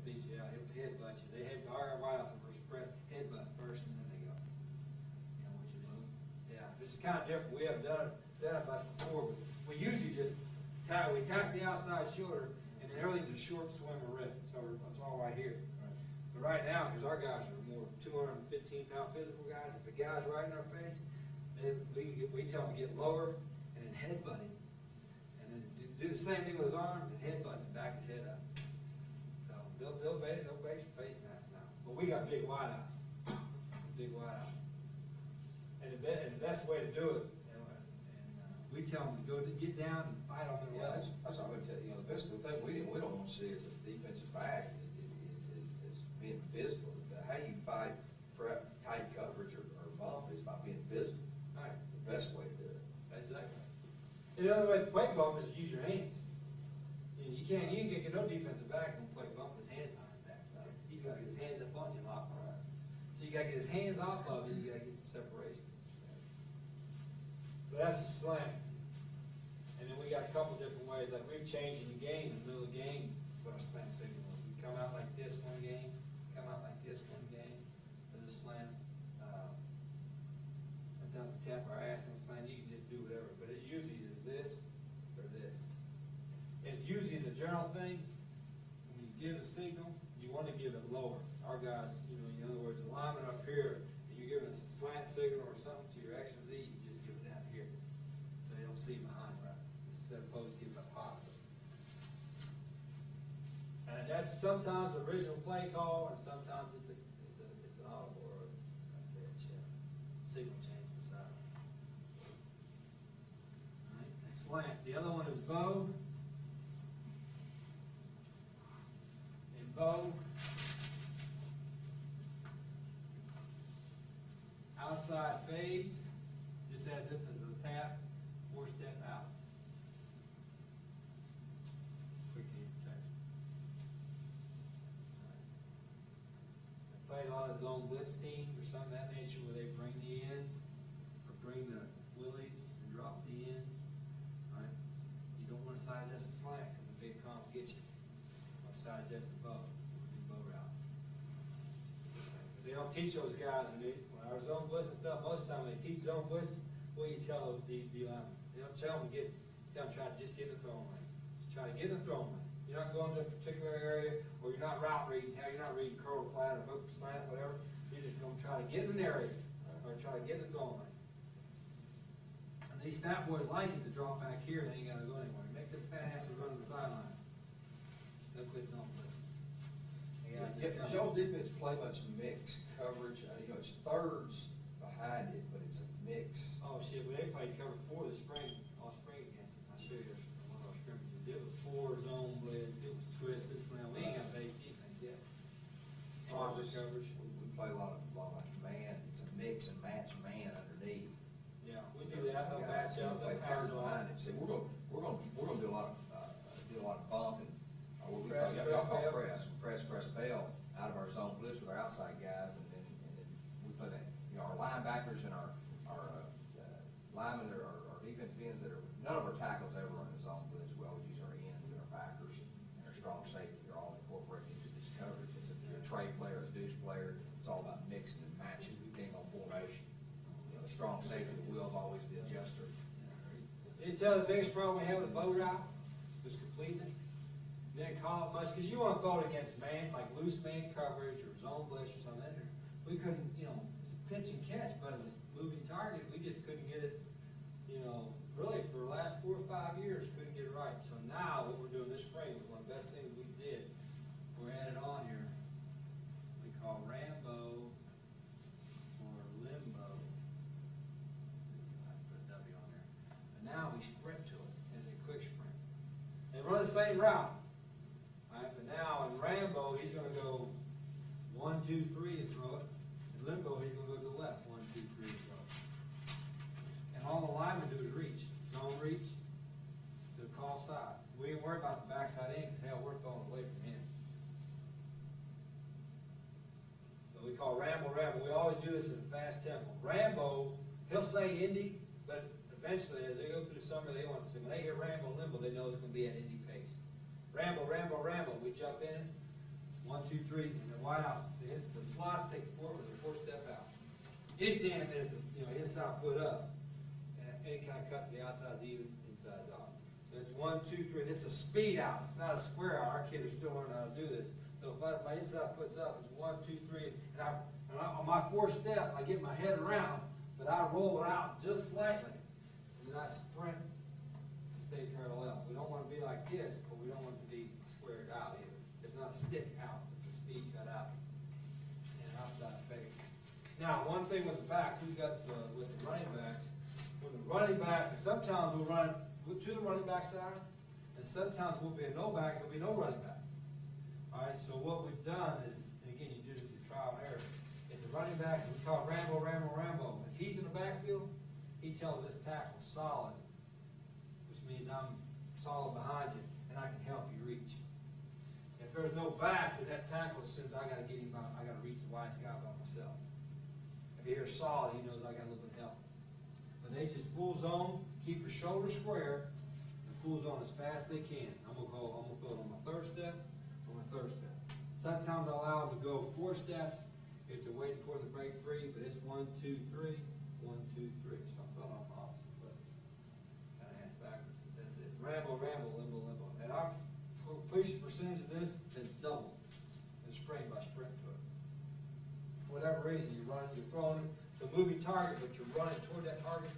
beat you out. He'll headbutt you. Our wiles are first press, headbutt first, and then they go. kind of different. We haven't done it much before. We usually just tack the outside shoulder, and then everything's a short swimmer rip. So it's all right here. But right now, because our guys are more 215-pound physical guys, if the guy's right in our face, we tell him to get lower and then headbutt him. And then do the same thing with his arm and headbutt him, back his head up. So they'll base face masks now. But we got big wide eyes. Big wide eyes. And the best way to do it, we tell them to get down and fight on their Yeah, level. that's what I'm gonna tell you, the best thing we don't want to see as a defensive back is being physical. How you fight for tight coverage or bump is by being physical. Right. The best way to do it. Exactly. And the other way to play bump is to use your hands. You can't get no defensive back and play bump with his hands behind his back. He's gonna get his hands up on you a lot more. So you gotta get his hands off of you, you gotta get some separation. So that's the slam. And then we got a couple different ways, like we've changed in the game, in the middle of the game, what our slam signal is. We come out like this one game, come out like this one game for the slam. Sometimes we tap our ass on the slam, you can just do whatever, but it usually is this or this. It's usually the general thing, when you give a signal, you want to give it lower. Our guys, in other words, the lineman up here, you're giving a slant signal or something to your X and Z, you just give it down here. So they don't see behind, right? Instead of opposed to give it up high. And that's sometimes the original play call, and sometimes it's an audible or signal change inside. All right, that's slant. The other one is bow. And bow, outside fades, just as if it's a tap, 4-step out. Quick hand protection. I played a lot of zone blitz teams or something of that nature where they bring the ends or bring the willies and drop the ends. Right? You don't want to side adjust the slant because the big comp gets you. You want to side adjust the bow, the bow routes. They don't teach those guys when our zone blitz and stuff. Most of the time when they teach zone blitz, what do you tell those D linemen? They don't tell them try to just get in the throwing lane. Just try to get in the throwing lane. You're not going to a particular area, or you're not route reading. You're not reading curl flat or hook slant, whatever. You're just going to try to get in an area, or try to get in the throwing lane. And these fat boys like it to drop back here. They ain't got to go anywhere. Make the fat asses run to the sideline. They'll quit zone blitz. Does y'all's defense play much mixed coverage? It's thirds behind it, but it's a mix. Oh, shit, well, they played cover 4 this spring, all spring against it. I'll show you one of our scrimmages. It was 4 zone blitz, it was twist, this slam. We ain't got base defense yet. Barber coverage. We play a lot of man. It's a mix and match man underneath. Yeah, we do that, they'll match up, they'll pass thirds on. behind it. See, we're gonna do a lot of bumping. Press, Y'all call press, press bail out of our zone blitz with our outside guys, and then we play that. Our linebackers and our linemen, our defensive ends none of our tackles ever run the zone blitz. We always use our ends and our backers and our strong safety. They're all incorporated into this coverage. It's a trade player, a deuce player. It's all about mixing and matching depending on formation. The strong safety, the wheel's always the adjuster. You tell the biggest problem we have with bow route was completeness. You didn't call it much, because you want to throw it against man, like loose man coverage or zone blitz or something. We couldn't, it's a pitch and catch, but as a moving target, we just couldn't get it, really for the last 4 or 5 years, couldn't get it right. So now, what we're doing this spring was one of the best things we did. We're added on here, we call Rambo or Limbo. I put a W on there. And now we sprint to it as a quick sprint. They run the same route. Right, but now in Rambo, he's going to go 1, 2, 3 and throw it. In Limbo, he's going to go to the left, 1, 2, 3 and throw it. And all the linemen do is reach. Zone reach to the call side. We ain't worried about the backside end because hell, we're throwing away from him. So we call Rambo. We always do this in a fast tempo. Rambo, he'll say Indy, but eventually as they go through the summer, they want to. When they hear Rambo Limbo, they know it's going to be at Indy pace. Rambo. We jump in, 1, 2, 3, and the wide out. The slot take forward with a 4-step out. Anytime there's inside foot up, any kind of cut to the outside's even, inside's off. So it's 1, 2, 3, it's a speed out, it's not a square out, our kids are still learning how to do this. So if my inside foot's up, it's 1, 2, 3, and on my fourth step, I get my head around, but I roll it out just slightly, and then I sprint to stay parallel. We don't want to be like this, but we don't want it to be squared out either. It's not a stick out, it's a speed cut out, and an outside fake. Now, one thing with the back, we've got with the running backs, when the running back, sometimes we'll run to the running back side, and sometimes we'll be a no back, there'll be no running back. All right, so what we've done is, and again, you do this through trial and error. If the running back, we call it Rambo, Rambo, Rambo. If he's in the backfield, he tells this tackle solid, which means I'm solid behind you, and I can help you reach. If there's no back, then that tackle assumes I got to get him, I got to reach the wide guy by myself. If he hears solid, he knows I got a little bit of help. But they just full zone, keep your shoulder square, and full zone as fast as they can. I'm gonna go it on my third step, on my third step. Sometimes I allow them to go 4 steps if they're waiting for them to break free, but it's 1, 2, 3, 1, 2, 3. So I'm filling off my opposite foot. Kind of ass backwards, but that's it. Rambo, Rambo, limbo, limbo. And our completion percentage of this is double the spring by sprint to it. For whatever reason, you're running, you're throwing it to a moving target, but you're running toward that target,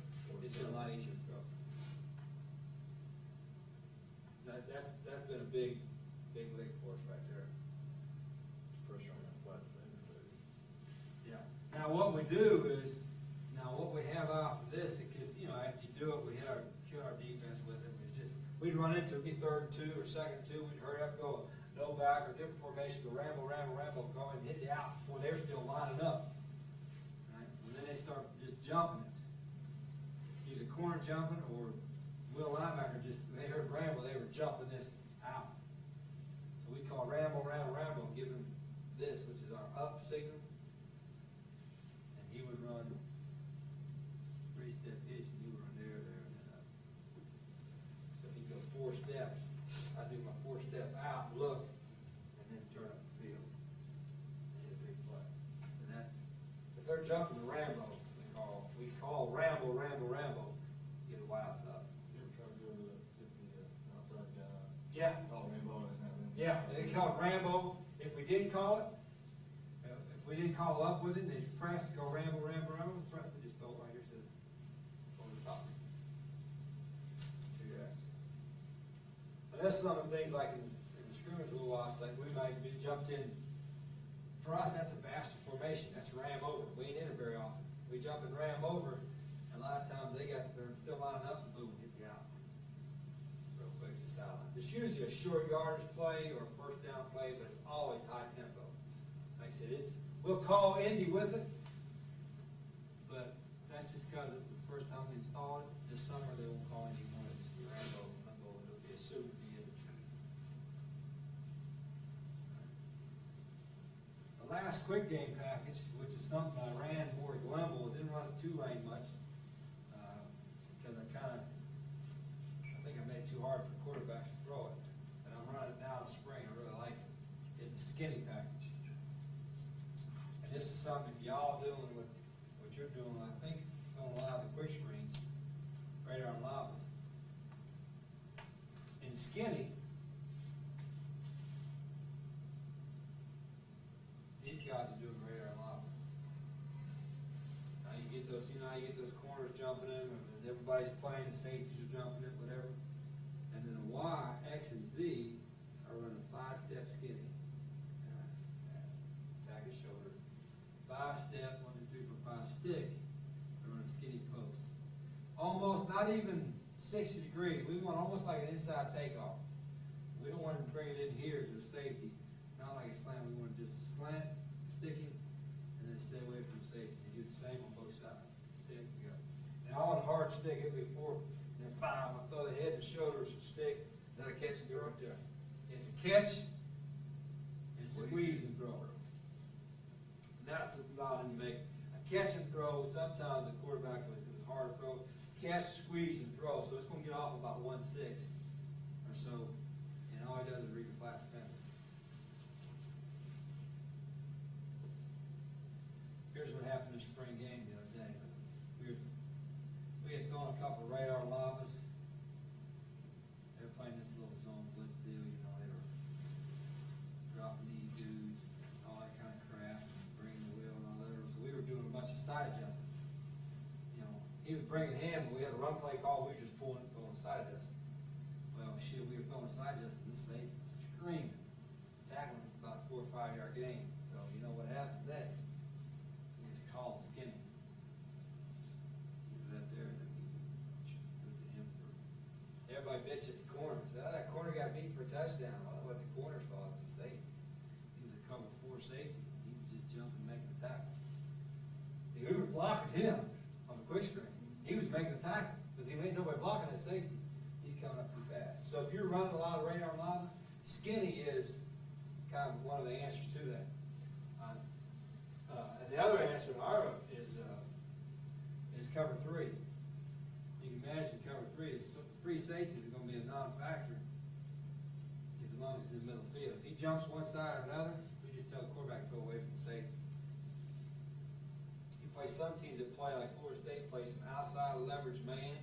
it's been a lot easier to throw. That's been a big league for us right there. Pressure on that flat defender too. Yeah. Now what we do is, what we have off of this, because after you do it, we kill our defense with it. We'd run into it, be 3rd and 2 or 2nd and 2. We'd hurry up, go no back or different formation, go Rambo, Rambo, Rambo, go and hit the out before they're still lining up. Right? And then they start just jumping it. Either corner jumping or Will linebacker they heard Rambo, they were jumping this out. So we call Rambo, Rambo, Rambo, and give him this, which is our up signal. And he would run 3-step hitch, and he would run there, and then up. So he'd go 4 steps. I do my 4-step out, look, and then turn up the field. And hit a big play. And that's, if they're jumping the Rambo, we call Rambo, Rambo, Rambo, get a wild stuff. You ever try to go to the outside guy? Yeah. Call Rambo and have him. Yeah, they call it Rambo. If we didn't call it, if we didn't call up with it, and they press, go Rambo, Rambo, Rambo, press, they just throw it right here to over the top. 2X. But that's some of the things like in the scrimmage we'll watch, like we might be jumped in. For us, that's a bastard formation. That's ram over. We ain't in it very often. We jump and ram over, and a lot of times they're still lining up and boom, hit you out. Real quick to silence. It's usually a short yardage play or a 1st down play, but it's always high tempo. Like I said, we'll call Indy with it, but that's just because it's the first time we installed it. This summer they won't call Indy more. It's Rambo, it'll be assumed to be in. The last quick game package, which is something I ran more at Glenville, didn't run it 2-lane much, because I think I made it too hard for quarterbacks to throw it. And I'm running it now in the spring, I really like it. It's a skinny package. And this is something, if y'all doing what you're doing, I think it's going to allow the quick screens right on lobbies. In skinny, these guys are doing radar and lobby. Now you get those, you get those corners jumping in, and as everybody's playing, the safeties are jumping in, whatever. And then the Y, X, and Z are running 5-step skinny. Tag his shoulder. 5-step, 1, 2, 3, 4, 5 stick. They're running skinny post. Almost, not even 60 degrees. We want almost like an inside takeoff. We don't want to bring it in here to the safety. Not like a slant. We want to just slant, stick it, and then stay away from the safety. You do the same on both sides. Stick, go. Now on a hard stick, it'll be 4, and then 5. I throw the head and shoulders and stick. Is that a catch and throw? Right there. It's a catch and squeeze and throw. That's what allowed him to make a catch and throw. Sometimes the quarterback was hard to throw. Catch, squeeze, and throw. So it's going to get off about 1-6 or so. And all he does is read the flat defender. Here's what happened in the spring game the other day. We we had thrown a couple of radar lobas. They were playing this little zone blitz deal, you know, they were dropping these dudes, all that kind of crap, and bringing the wheel and all that. So we were doing a bunch of side adjustments. You know, he was bringing him, but we had a run play call, we were just pulling and throwing side adjustments. Well, shit, we were throwing side adjustments, this safety screaming, tackling about a 4 or 5 yard gain. So you know what happened next? He was called skinny. He was up there, and then we looked at him for, everybody bitched at the corner, said, oh, that corner got beat for a touchdown. Well, it wasn't the corner's fault, it was the safety. He was a cover 4 safety, he was just jumping, making the tackle. See, we were blocking him on the quick screen. He was making the tackle, because he ain't nobody blocking that safety. He's coming up too fast. So if you're running a lot of radar lava, skinny is kind of one of the answers to that. And the other answer to our is cover 3. You can imagine cover 3 is free safety is going to be a non-factor as long as it's in the middle field. If he jumps one side or another, we just tell the quarterback to go away from the safety. You play some teams that play like Florida State, play some outside leverage man,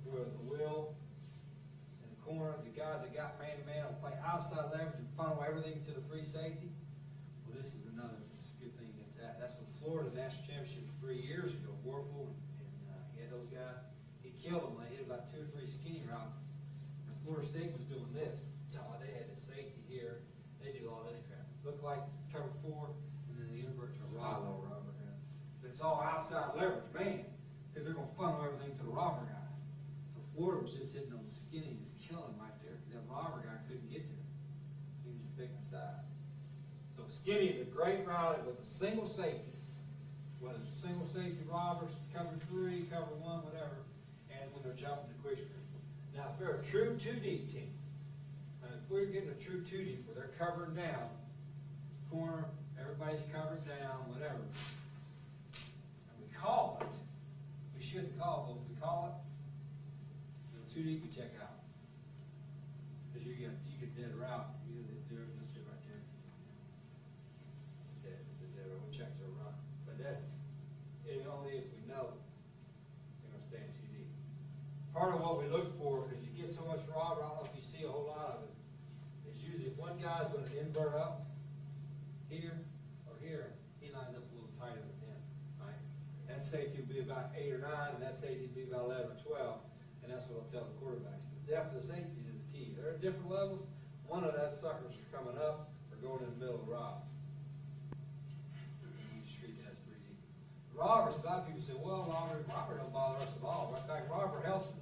where the will in the corner, the guys that got man-to-man will play outside leverage and funnel everything to the free safety. Well, this is another good thing against that. That's what Florida National Championship 3 years ago, Warfel, and he had those guys. He killed them. They hit about 2 or 3 skinny routes. And Florida State was doing this. They had the safety here. They do all this crap. Looked like cover 4, and then they invert to a robber. But it's all outside leverage, man, because they're going to funnel everything to the robber guy. So Florida was just hitting on the skinny, just killing him right there. That robber guy couldn't get there. He was just picking a side. So skinny is a great route with a single safety, whether it's single safety robbers, cover 3, cover 1, whatever, and when they're jumping to quick screen. Now, if they're a true 2-deep team, and if we're getting a true 2-deep where they're covering down, corner, everybody's covered down, whatever, and we call it, we shouldn't call it, but if we call it, the 2-deep, we check out. Because you get dead route, just sit right there. It's a dead route, we check their run. But that's only if we know they're going to stay in 2-deep. Part of what we look for, because you get so much robber, I don't know if you see a whole lot of it, is usually if one guy's going to invert up here or here, he lines up a little tighter than him, right? That safety will be about 8 or 9, and that safety will be about 11 or 12, and that's what I'll tell the quarterbacks. The depth of the safeties is the key. They're at different levels. One of that suckers is coming up or going in the middle of the route. You just treat that as 3D. Robbers, a lot of people say, well, robber don't bother us at all. In fact, robber helps us.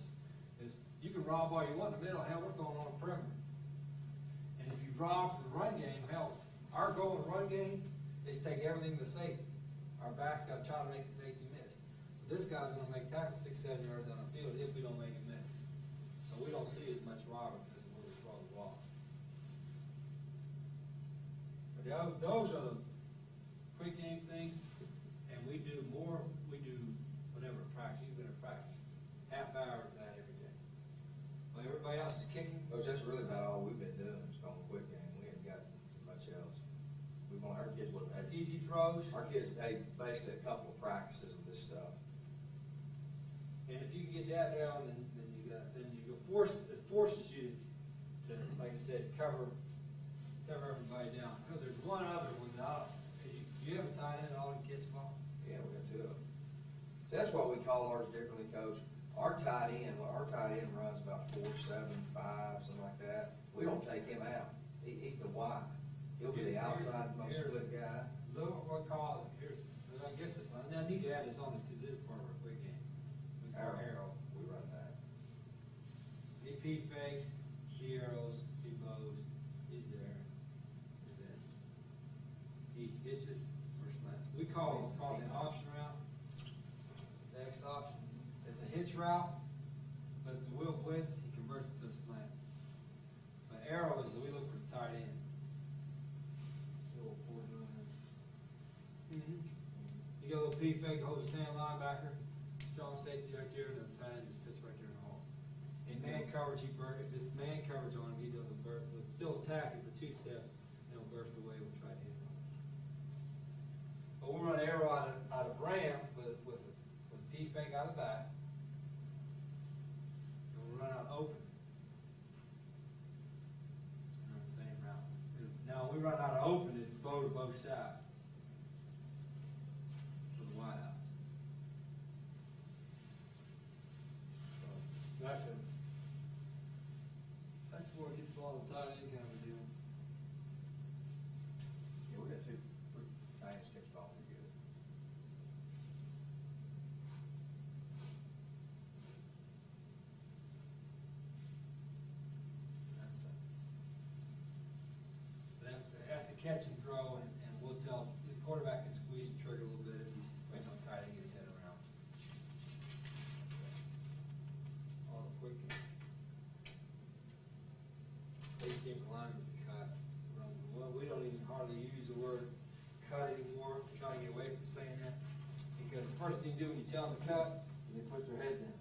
Is you can rob all you want in the middle. Hell, we're throwing on a perimeter. And if you rob for the run game, hell, our goal in the run game is to take everything to safety. Our back's got to try to make the safety miss. But this guy's going to make tackles 6, 7 yards down the field if we don't make him miss. So we don't see as much robber because of where we throw the ball. But those are the quick game things, and we do whatever practice. You've been in practice. Half hour of that every day. Well, everybody else is kicking. Coach, that's really about all we've been doing, is on the quick game. We haven't got much else. Our kids would have That's easy throws. Our kids had basically a couple of practices of this stuff. And if you can get that down, then you it forces you to, like I said, cover everybody down. So there's one other one out. Do you have a tight end all the kids ball? Yeah, we got 2 of them. So that's what we call ours differently, Coach. Our tight end runs about 4.75, something like that. We don't take him out. He's the Y. He'll be the outside most split guy. Look at what call it. I guess it's not. Now I need to add this on this because this is part of our quick game. We call arrow. We run that. He P fakes, he arrows, he bows. He's there. He's there. He hitches or slants. We call it the option route. The X option. It's a hitch route, but the wheel blitz, he converts it to a slant. But arrow is we look for the tight end. You get a little P fake, hold the stand linebacker, strong safety right there, and the tight end just sits right there in the hole. In man coverage, if this man coverage on him, he doesn't burst. He'll still attack it for 2-step, and he'll burst away. We'll try to hit him. But we'll run arrow out of ram with P fake out of the back, run out open. On the same route. Now, when we run out of open, it's throw to both sides. For the wideouts. That's where it gets a lot of tight end kind of a deal. Yeah, we got two, Giants catch ball pretty good. That's a catch and throw, and we'll tell, the quarterback can squeeze the trigger a little bit if he's waiting on tight end, get his head around. All the quick game. Defensive linemen to cut. Well, we don't even hardly use the word cut anymore, try to get away from saying that. Because the first thing you do when you tell them to cut, is they put their head down.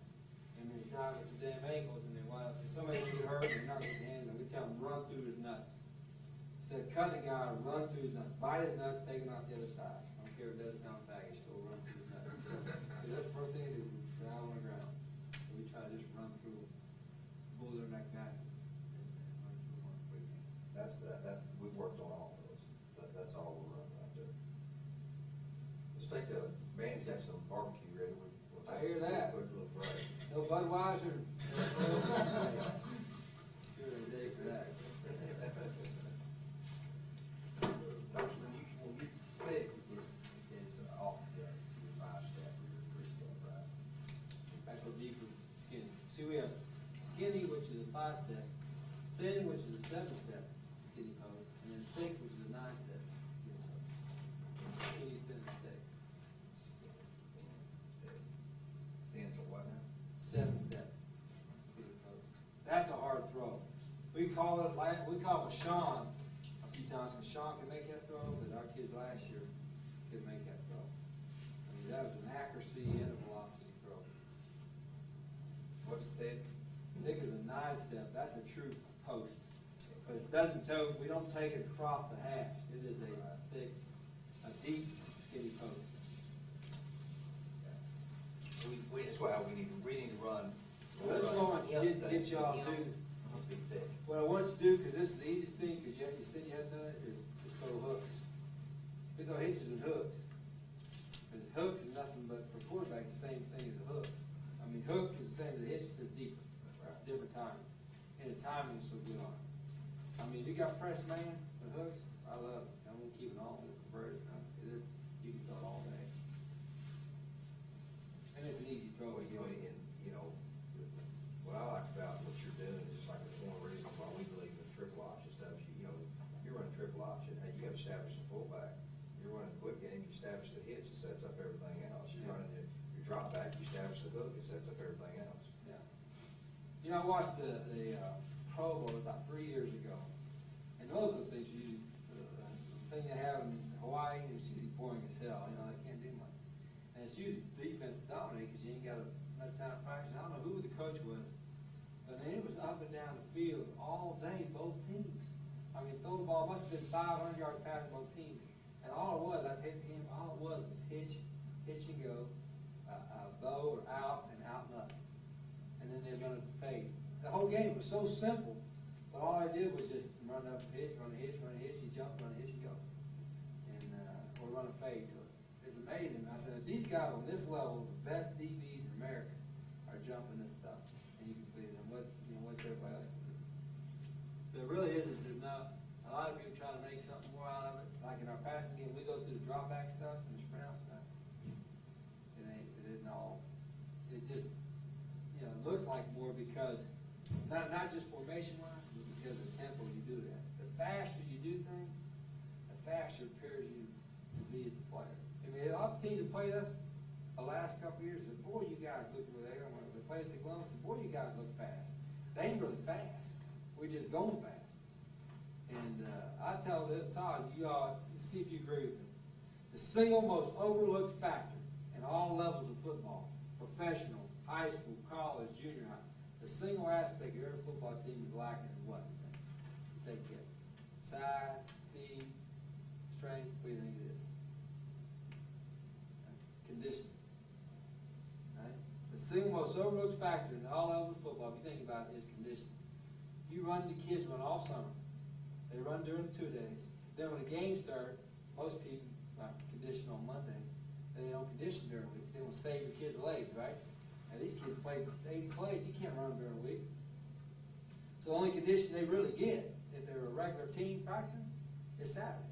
And they drive at their damn ankles, and they wind up, if somebody get hurt, they're not getting hands on, we tell them run through his nuts. Instead of cutting the guy, run through his nuts, bite his nuts, take him out the other side. I don't care if it does sound faggish, go run through his nuts. Because that's the first thing they do, they're out on the ground. So we try to just run through, pull their neck back, and run through one quick. We've worked on all of those, that's all we're running right there. Let's take Manny's got some barbecue ready, we'll I take hear a that. quick little break. No Budweiser? Sure a day for that. Coach, when you pick is off your 5-step or your 3-step, right? That's a deeper skinny. See, we have skinny, which is a 5-step, thin, which is a 7-step skinny pose, and then thick, which is a 9-step skinny pose. Skinny, thin, and thick. Then's a what now? 7-step skinny pose. That's a hard throw. We call it Sean a few times, because Sean can make that throw, but our kids last year could make that throw. I mean, that was an accuracy and a velocity throw. What's thick? Thick is a 9-step, that's a true post. But it doesn't we don't take it across the hash. It is a thick, a deep, skinny post. That's why we need to run. Well, this one, get y'all to, Must be thick. what I want you to do, because this is the easiest thing, because you said you hadn't done it, is throw hooks. We throw hitches and hooks. Because hooks is nothing but, for quarterbacks, the same thing as a hook. I mean, hook is the same as a hitch, they're deeper, different timing. And the timing is so good on it. I mean, you got press man with hooks, I love it. I'm gonna keep it on, we'll convert it. You can throw it all day. And it's an easy throw. What I like about what you're doing is just like it's one of the reasons why we believe in triple option stuff. You're running triple option, hey, you gotta establish the fullback. You're running a quick game, you establish the hits, it sets up everything else. You're running your drop back, you establish the hook, it sets up everything else. Yeah. You know, I watched the Pro Bowl about 3 years ago, and those are the things you, the thing they have in Hawaii is usually boring as hell. You know, they can't do much, and it's usually defense dominate because you ain't got enough time to practice. I don't know who the coach was, but man, it was up and down the field all day, both teams. I mean, throw the ball must have been 500-yard pass both teams, and all it was, I take the game, all it was hitch and go, bow or out and up, and then they're going to fade. The whole game was so simple, but all I did was just run up a hitch, run a hitch, you jump, run a hitch, and go. And, or run a fade to it. It's amazing. I said, if these guys on this level, the best DBs in America, are jumping this stuff, and you can beat them, what everybody else can do. There really there's not, a lot of people try to make something more out of it. Like in our passing game, we go through the drop back stuff and the sprint out stuff. It isn't all, it's just, it looks like more because, not just formation-wise, but because of the tempo you do that. The faster you do things, the faster it appears you to be as a player. I mean, a lot of teams have played us the last couple of years, and boy, you guys look where they are. When they play us at Columbus, and boy, you guys look fast. They ain't really fast. We're just going fast. And I tell Todd, you ought to see if you agree with me. The single most overlooked factor in all levels of football, professional, high school, college, junior high, the single aspect of every football team is lacking is what? You take it. Size, speed, strength, what do you think it is? Conditioning. Right? The single most most overlooked factor in all levels of football, if you think about it, is conditioning. The kids run all summer. They run during the 2 days. Then when the games start, most people condition on Monday. They don't condition during the week. They want to save your kids' legs, right? And these kids play 80 plays. You can't run during the week. So the only condition they really get, if they're a regular team practicing, is Saturdays.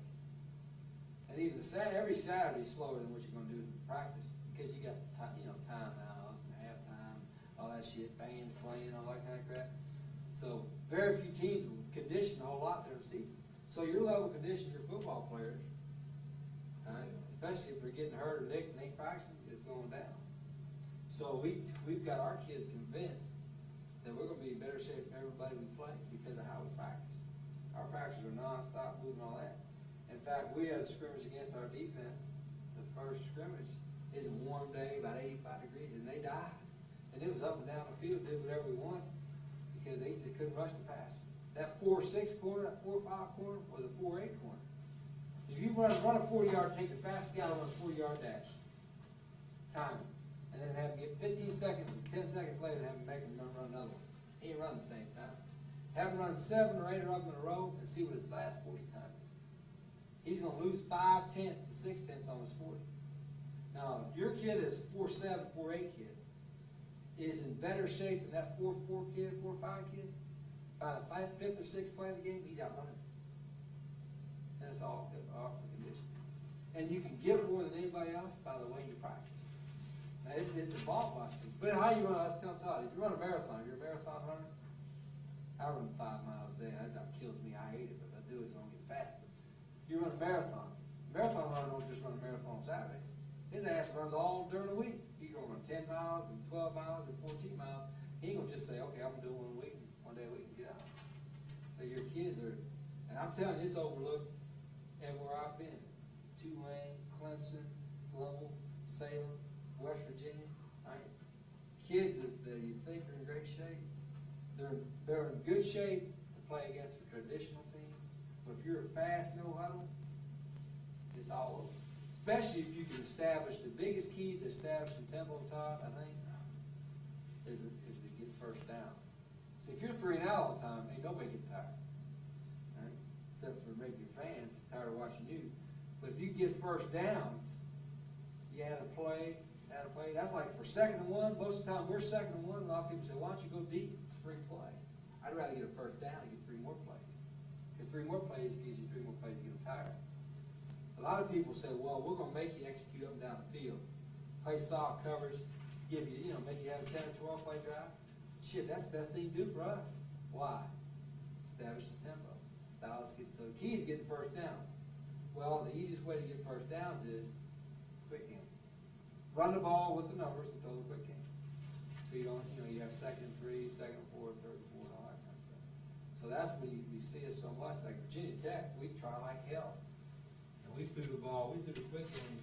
And even every Saturday is slower than what you're going to do in practice because you got timeouts and halftime, all that shit, bands playing, all that kind of crap. So very few teams will condition a whole lot during the season. So your level of condition, your football players, especially if they're getting hurt or nicked and ain't practicing, is going down. So we've got our kids convinced that we're going to be in better shape than everybody we play because of how we practice. Our practices are nonstop, moving all that. In fact, we had a scrimmage against our defense. The first scrimmage is a warm day, about 85 degrees, and they died. And it was up and down the field, did whatever we wanted because they just couldn't rush the pass. That 4-6 corner, that 4-5 corner, or the 4-8 corner. If you run a 40-yard, take the fastest guy on a 40-yard dash, time him, and then have him get 15 seconds, 10 seconds later, have him make him run another one. He ain't run the same time. Have him run 7 or 8 of them in a row and see what his last 40 time is. He's going to lose 5 tenths to 6 tenths on his 40. Now, if your kid is 4-7, 4-8 kid, is in better shape than that 4-4 kid, 4-5 kid, by the 5th or 6th play of the game, he's outrunning. And it's all for condition. And you can get more than anybody else by the way you practice. Now, it's a ball buster. But how you run, I was telling Todd, if you run a marathon, you're a marathon runner, I run 5 miles a day. That kills me. I hate it, but I do it so I don't get fat. You run a marathon. Marathon runner don't just run a marathon on Saturdays. His ass runs all during the week. He's going to run 10 miles and 12 miles and 14 miles. He ain't going to just say, okay, I'm going to do one day a week and get out. So your kids are, and I'm telling you, it's overlooked everywhere I've been. Tulane, Clemson, Lowell, Salem, West Virginia. Right? Kids that you think are in great shape, they're in good shape to play against a traditional team. But if you're a fast no huddle, it's all over. Especially if you can establish the biggest key to establishing tempo and top, I think, is to get first downs. So if you're 3 and out all the time, ain't nobody get tired. Right? Except for maybe your fans tired of watching you. But if you get first downs, you add a play. That's like for 2nd and 1, most of the time we're 2nd and 1. A lot of people say, why don't you go deep? It's free play. I'd rather get a first down and get 3 more plays. Because 3 more plays gives you 3 more plays to get them tired. A lot of people say, well, we're going to make you execute up and down the field. Play soft coverage, give you, make you have a 10 or 12 play drive. Shit, that's the best thing you do for us. Why? Establish the tempo. So the key is getting first downs. Well, the easiest way to get first downs is quick game. Run the ball with the numbers and throw the quick game. So you don't, you have 2nd and 3, 2nd and 4, 3rd and 4, and all that kind of stuff. So that's when you see us so much. Like Virginia Tech, we try like hell. And we threw the quick game.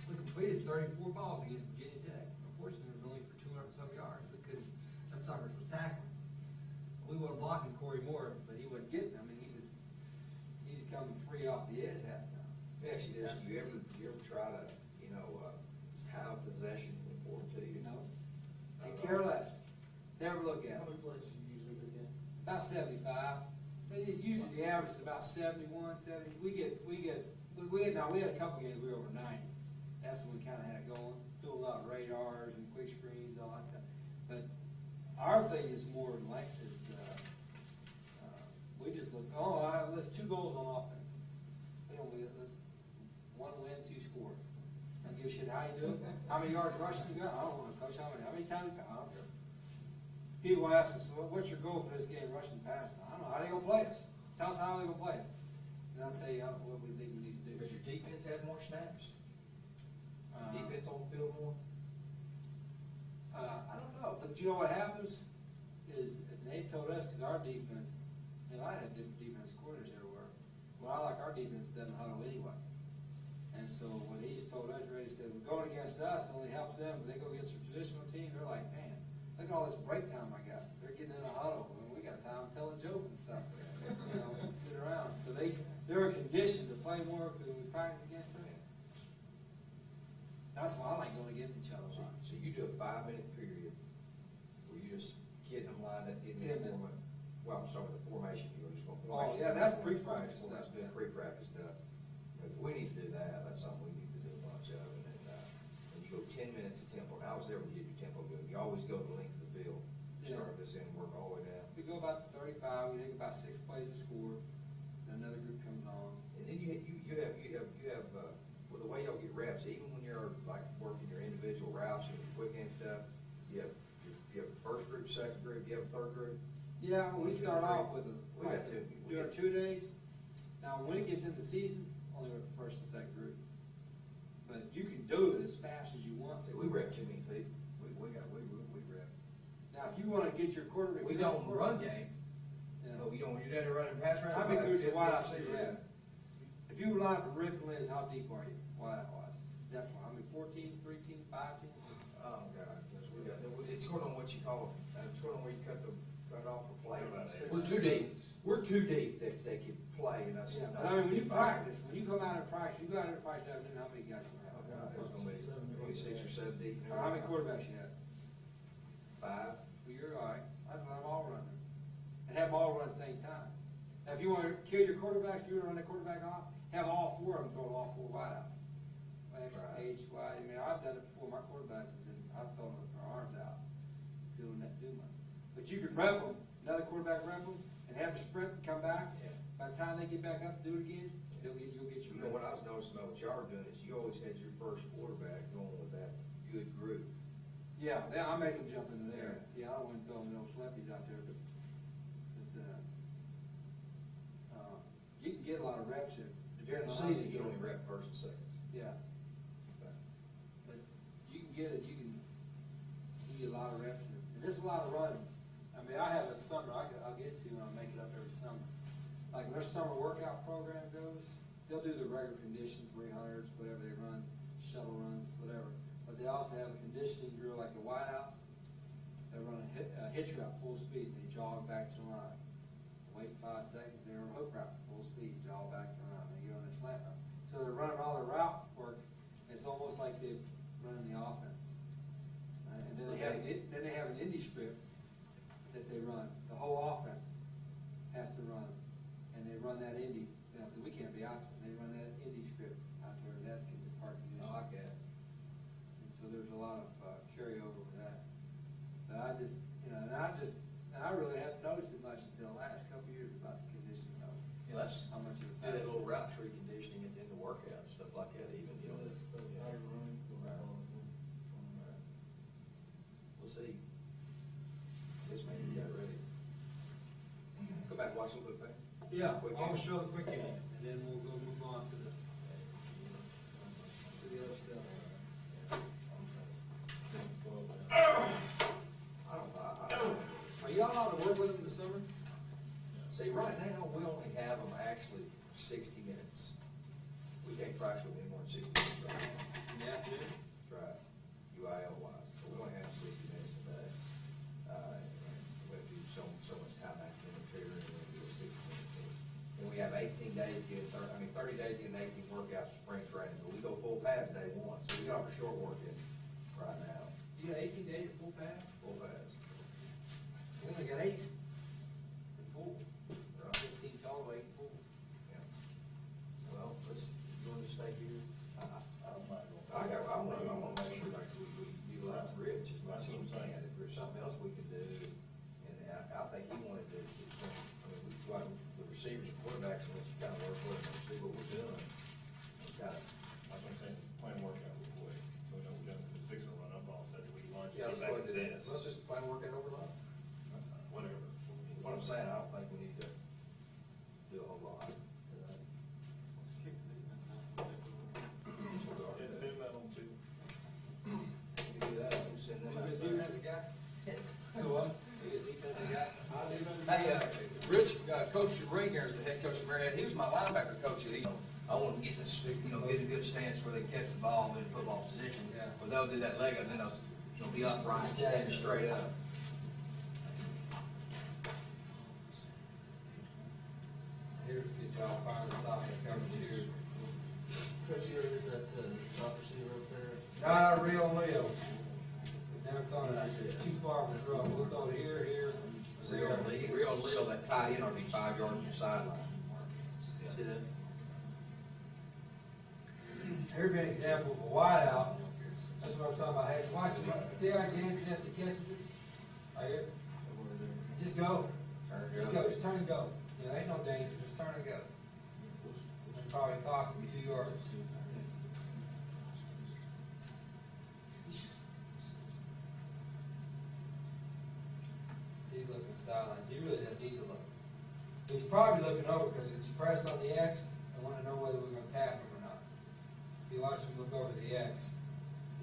We completed 34 balls against Virginia Tech. Unfortunately, it was only for 200 and some yards. We couldn't, them suckers was tackling. We weren't blocking Corey Moore, but he wasn't getting them. I mean, he's coming free off the edge half the time. Yeah, she does. Do you ever try to, time of possession important to you? No. And care less. Never look at How it. many plays do you usually get? About 75. But usually the average is about 71, 70. We had a couple games we were over 90. That's when we kind of had it going. Do a lot of radars and quick screens, all that stuff. But our thing is more like this. We just look. Let's 2 goals on offense. Let's 1 win, 2 score. I don't give a shit how you do it. How many yards rushing you got? I don't want to coach. How many times? I don't care. People ask us, well, what's your goal for this game, rushing and passing? I don't know. How they going to play us? Tell us how they going to play us. And I'll tell you what we think we need to do. Does your defense have more snaps? Defense on the field more? I don't know. But you know what happens is, and they told us, because our defense, I had different defense coordinators everywhere. Well, I like our defense doesn't huddle anyway. And so what he's told us, Ray said, we're going against us, it only helps them. But they go against a traditional team, they're like, man, look at all this break time I got. They're getting in a huddle, and we got time to tell a joke and stuff. Sit around. So they're conditioned to play more because we practice against us. That's why I like going against each other a lot. So you do a 5-minute period where you just getting them lined up, getting 10 them minutes. well, I'm sorry, the formation, you're just going. Oh, yeah, that's pre-practice stuff, Doing yeah. pre-practice stuff. If we need to do that, that's something we need to do a bunch of, and then, when you go 10 minutes of tempo, and I was there when you did your tempo good, you always go the length of the field, Yeah. start this end, work all the way down. We go about 35, we take about 6 plays to score, then another group comes on. And then you have, with the way y'all get reps, even when you're like working your individual routes and your quick end stuff, you have first group, second group, you have a third group. Yeah, we start off with We got two. do our 2 days. Now, when it gets into season, only with the first and second group. But you can do it as fast as you want. See, we rep too many people. We rep. Now, if you want to get your quarterback. We don't run game, Yeah. but we don't, when you're down there running pass round. How many like groups of 50, wideouts do you 60. have? If you line for Rick and Liz, how deep are you, wideout wise? Definitely, I mean, 4 teams, 3 teams, 5 teams? Oh, God, yes, we got, it's going on what you call, it's going on where you cut it off for play. We're too deep. We're too deep that they can play and us. Yeah, not but I mean, when you get practice, when you come out and practice, you go out and practice afternoon, how many guys you Oh, have? God, there's gonna be 6 or 7 deep. Or how many quarterbacks you have? 5. Well, you're all right, I'd let them all run it, and have them all run at the same time. Now, if you want to kill your quarterbacks, you want to run the quarterback off, have all 4 of them throw all 4 wideouts. X, Right. H, Y, I mean, I've done it before, my quarterbacks have been, I've thrown them with their arms out, doing that too much. But you could rep them, another quarterback rep them, and have a sprint and come back. Yeah. By the time they get back up to do it again, you'll get your You know, what I was noticing about what y'all are doing is you always had your first quarterback going with that good group. Yeah, I make them jump into there. Yeah, I don't want to throw no schleppies out there, but you can get a lot of reps here. During the season, you only rep first and seconds. Yeah. But you can get it, you can get a lot of reps here. And there's a lot of running. I mean, I have a summer, I'll get to, and I'll make it up every summer. Like, when their summer workout program goes, they'll do the regular condition, 300s, whatever they run, shuttle runs, whatever. But they also have a conditioning drill like the wideouts. They run a hitch route full speed, they jog back to the line. Wait 5 seconds, they run a hook route full speed, jog back to the line, they get on a slant route. So they're running all their route work, it's almost like they're running the offense. And then they have an indie script that they run, the whole offense has to run, and they run that indie, you know, 'cause we can't be out there, they run that indie script out there, and that's part condition. I like that. And so there's a lot of carryover with that. But I just, you know, and I really haven't noticed it much until the last couple of years about the conditioning of Yeah, let's how much of do a that little route tree conditioning in the workout, stuff like that even, you know, that's, Higher running. we'll see. This man got ready. Go back, watch a little bit, Yeah, Quick I'll game. show the quick game, and then we'll go move on to the other stuff. I don't. Are y'all allowed to work with them in the summer? See, right now, we only have them actually 60 minutes. We can't practice with any more than 60 minutes right now. In the afternoon? That's right, UIL wise, so we only have 60 minutes a day. We have to do so much time after the period, and we do a 60-minute thing. And we have 18 days to get, 30 days to get an 18 workouts for spring training, but we go full pads day 1, so we offer short work in right now, You got 18 days of full pass? full pads. We only got 8 in full. Right. 15 total, 8 full. Yeah. Well, you want to stay here? I don't mind going. I want to make sure like we utilize Rich as much as we can. If there's something else we can do, and I think he wanted to, like the receivers and quarterbacks, and let you kind of work with them and see what we're doing. It's kind of, I was gonna say, plan workout real quick, so we know we're done, it's fixing to run up all set, we lunch, yeah, get let's go back ahead to and do that. this. Let's just plan workout overload. That's fine, whatever. What I'm saying, I don't think we need to do a whole lot. Let's kick the defense out. Yeah, send that on to, We can do that, we can send them You a outside. defensive guy? Do what? You a defensive guy? I'll do it. Hey, Rich, Coach Ring here is the head coach of Marietta. He was my linebacker coach. I want to get this, get a good stance where they catch the ball in football position. Yeah. But they'll do that leg, and then they'll be upright, standing straight up. Here's get y'all firing us off and cover here. Coach, you ever did that, top receiver up there? Got our real Leo. But never thought it, I said, too far from the throw, we'll throw it here. Real Leo, that tight end ought to be 5 yards from the sideline. See that? Here'd be an example of a wide out. That's what I'm talking about. Hey, watch it. See how Gansey has to catch it? Right here. Just go. Just go. Just turn and go. You know, ain't no danger. Just turn and go. It probably cost me 2 yards. He's looking sidelines. He really doesn't need to look. He's probably looking over because he's pressed on the X and want to know whether we're going to tap him or not. See, watch him look over the X.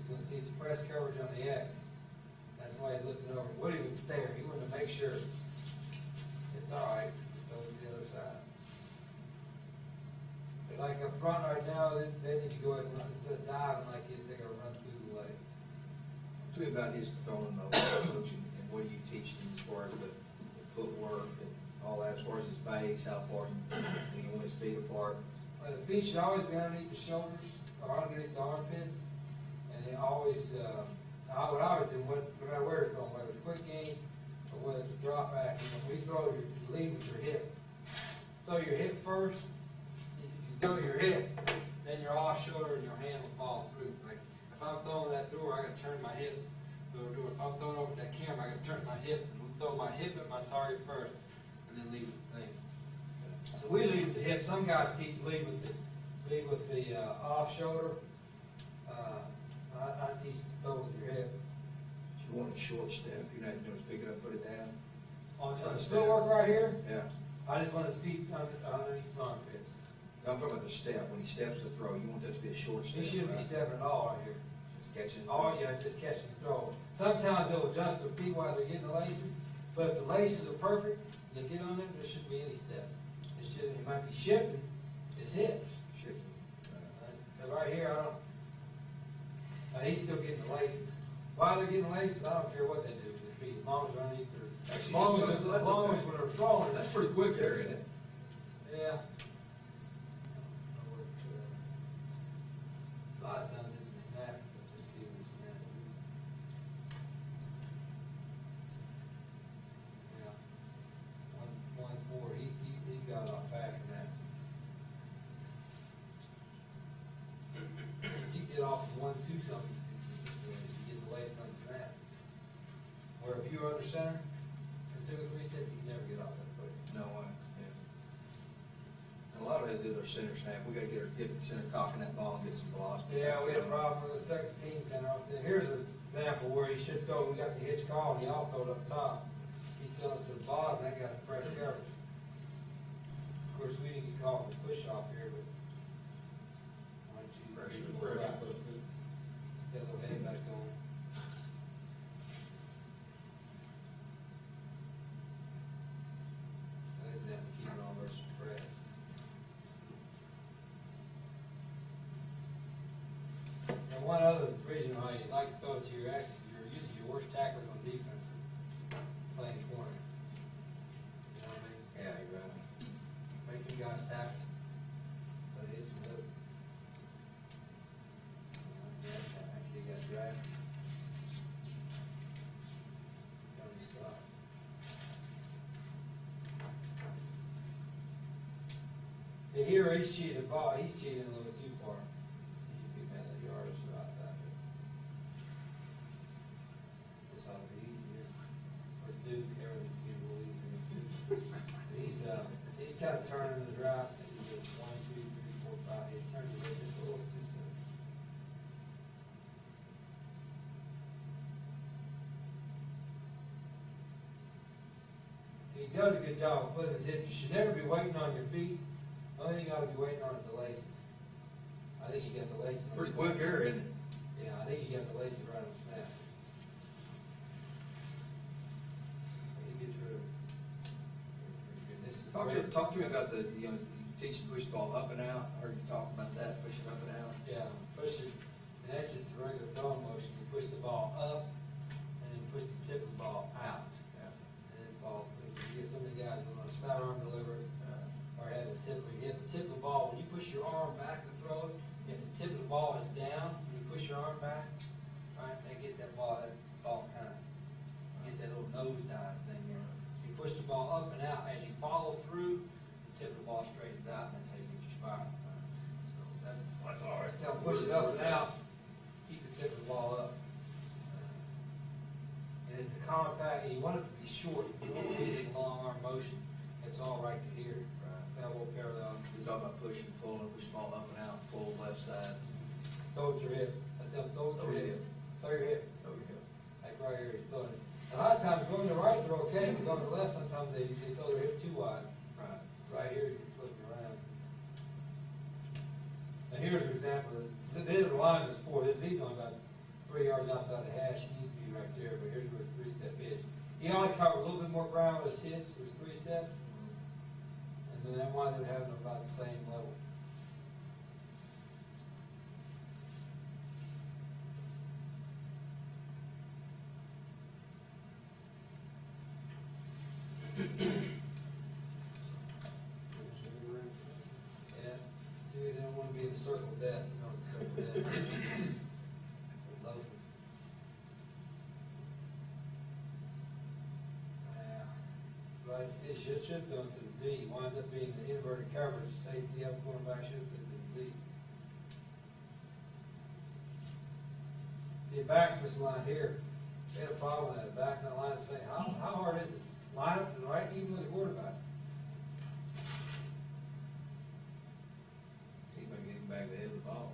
He's going to see it's press coverage on the X. That's why he's looking over. Woody would stare. He wanted to make sure it's all right. Go to the other side. But like up front right now, they need to go ahead and run. Instead of diving like this, they're going to run through the legs. Tell me about his throwing coach and what do you teach him as far as the footwork and all that, as far as his base, how far you want his feet apart. Well, the feet should always be underneath the shoulders or underneath the armpits. And they always, what I always do, no matter where you're throwing, whether it's quick game or whether it's a drop back, you know, we throw your lead with your hip. Throw your hip first. If you go to your hip, then your off shoulder and your hand will fall through. Like if I'm throwing that door, I got to turn my hip. If I'm throwing over that camera, I got to turn my hip. And throw my hip at my target first, and then lead with the thing. So we lead with the hip. Some guys teach lead with the off shoulder. I teach throw with your hip. If you want a short step, you're not doing is pick it up, put it down. On the footwork right here, Yeah. I just want his feet underneath his armpits. I'm talking about the step. When he steps to throw, you want that to be a short step. He shouldn't be right? stepping at all right here. Just catching. Oh, yeah, just catch and throw. Sometimes they'll adjust their feet while they're getting the laces, but if the laces are perfect, they get on them, there shouldn't be any step. It might be shifting his hips. Shifting. So right here, he's still getting the laces. While they're getting the laces, I don't care what they do with their feet, as long as they're underneath their, as long as when they're throwing. That's pretty quick there, isn't it? Yeah. A lot of times it's snap, just see when it's snapping. Yeah. 1-4, he got off back from that. You get off of 1-2 something, you get the lace on the snap. Where if you were under center and took a 3-step, you can never get off that quick. No way. Yeah. And a lot of it do their center snap. We got to get the center cocking that ball and get some velocity. Yeah, we had a problem with the second team center. Here's an example where he should throw. We got the hitch call and he all throwed up top. He's throwing it to the bottom. That guy's press coverage. Of course, we didn't get called for the push off here, but 1, 2, 3, 4, 5. That little head back on. That's them keeping all versus press. And one other reason why you like to throw it to your axis, you're usually your worst tacklers on defense playing corner. You know what I mean? Yeah, you're right. Make you guys tackle. But it's good. Yeah, actually got dragged. Tony Scott. See here, he's cheating the ball. He's cheating a little bit too far. He should be mad at the yards or outside there. This ought to be easier. Or Duke, everything's getting a little easier. He's kind of turning his route. See, it's 1, 2, 3, 4, 5. He's turning it just a little too soon. See, he does a good job of flipping his hip. You should never be waiting on your feet. The only thing you ought to be waiting on is the laces. I think you got the laces. on Pretty the quick snap. there, isn't it? Yeah, I think you got the laces right on the snap. He gets rid of it. This is Talk to me about you teach him to push the ball up and out, or you talk about that, push it up and out? Yeah, push it, and that's just a regular throwing motion. You push the ball up, and then push the tip of the ball out, Yeah. and then fall through. You get some of the guys who want to sidearm deliver it, or have the tip, or you hit the tip of the ball. When you push your arm back to throw it, if the tip of the ball is down, and you push your your arm back, right, that gets that ball kind of, gets that little nosedive thing there. You push the ball up and out, as you follow through, the tip of the ball straightens out, and that's how you get your spike. So that's all right. Tell them, push it up and out, keep the tip of the ball up. And it's a compact, and you want it to be short, you don't want anything long arm motion, it's all right to here, elbow parallel. We're talking about pushing, pulling, push ball up and out, pull left side. Throw it to your hip, I tell them, throw it to your hip. Throw your hip, Over here. like right here, he's throwing it. A lot of times, going to the right, they're okay, but going to the left, sometimes they throw their hip too wide. Right. Right here, you can flip it around. Now here's an example, they didn't line the sport, he's only about 3 yards outside the hash, he needs to be right there, but here's where his three-step is. He only covered a little bit more ground with his hits, with his three-step, and then that winds up having about the same level. Yeah, see, they don't want to be in the circle of death, you know, the circle of death. Loafing. Yeah, right, see, it should go to the Z, winds up being the inverted coverage, safety up, cornerback should fit to the Z. The back's misaligned here, they had a problem with that, back in that line, saying, how hard is it? Line up to the right, even with the quarterback. He's been getting back the head of the ball.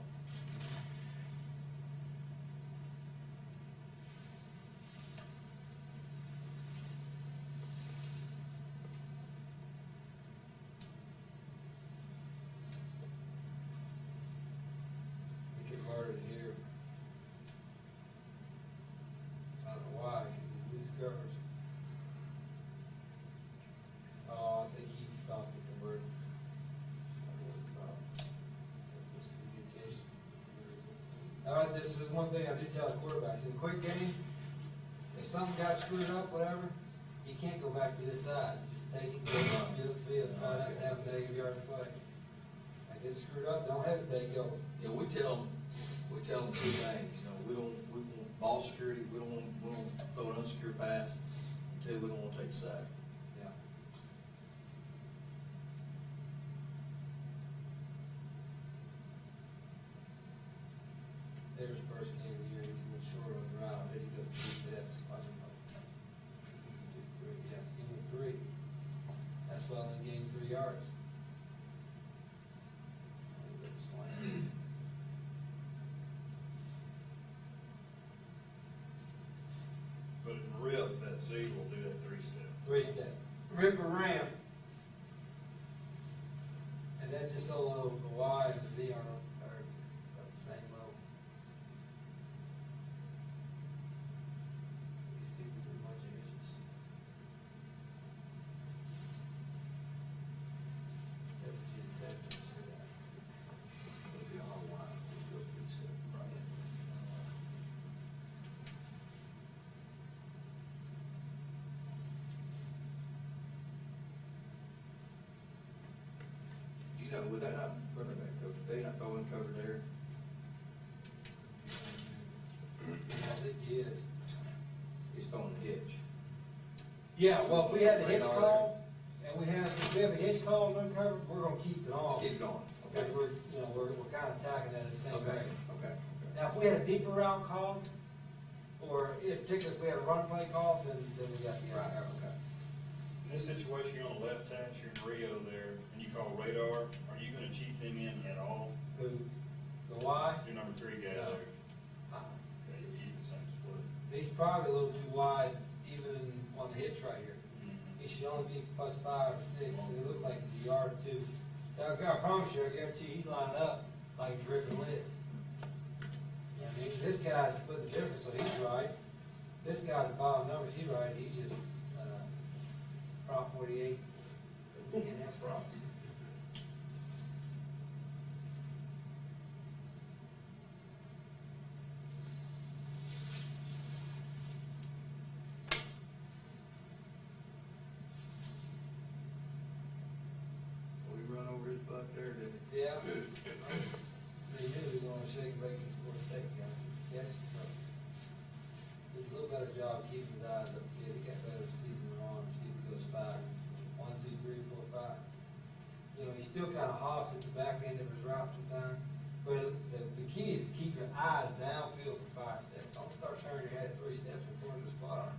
Make it harder to hear. I don't know why, because he's loose coverage. Oh, I think he stopped the convert. All right, this is one thing I do tell the quarterbacks. In a quick game, if something got screwed up, whatever, you can't go back to this side. You just take it, go up, get the field, try not to have a negative yard to play. I get screwed up, don't hesitate, go. Yeah, we tell them two things, you know, we want ball security, we don't want to throw an unsecured pass, and two, we don't want to take a sack. Yeah. There's the first game of the year, he's a little short on the route, then he does 2 steps. Watch him go. 2, 3, yeah, see him with 3. That's well in gain 3 yards. Slants. But in rip, that Z will do that 3-step. 3-step. Rip or ramp. And that's just so the Y and the Z are about the same level. These people do a bunch of issues. That's what you detect when you see that. It'll be a hard line, it goes three step. Right. You know, would that not, running back coach, they not throwing cover there? I think he is. He's throwing the hitch. Yeah, well, if we had a hitch Radar call, and if we have a hitch call and uncovered, we're gonna keep it on. Just keep it on. Because we're kind of attacking that at the same Okay, rate. okay. Now, if we had a deeper route call, or particularly if we had a run play call, then we got the Right, uncovered. okay. In this situation, you're on left hash, you're in Rio there, and you call radar, are you gonna cheat them in at all? Who, the Y, Your number 3 guy No. there, okay, you'll keep the same split. he's probably a little too wide, even on the hitch right here. Mhm. He should only be +5 or 6, so it looks like he's a yard or 2. Now, I promise you, I guarantee he's lined up like dripping lids. I mean, this guy's split the difference, so he's right. This guy's bottom numbers, he's right, he's just, Prop 48, but we can't have props. We run over his butt there, didn't we? Yeah. He knew he was gonna shake, bake, before the take, guys. better job keeping his eyes upfield. He got better as the season went on, see if he goes 5, 1, 2, 3, 4, 5. You know, he still kind of hops at the back end of his route sometimes. But the key is to keep your eyes downfield for 5 steps. Don't start turning your head 3 steps before the spot.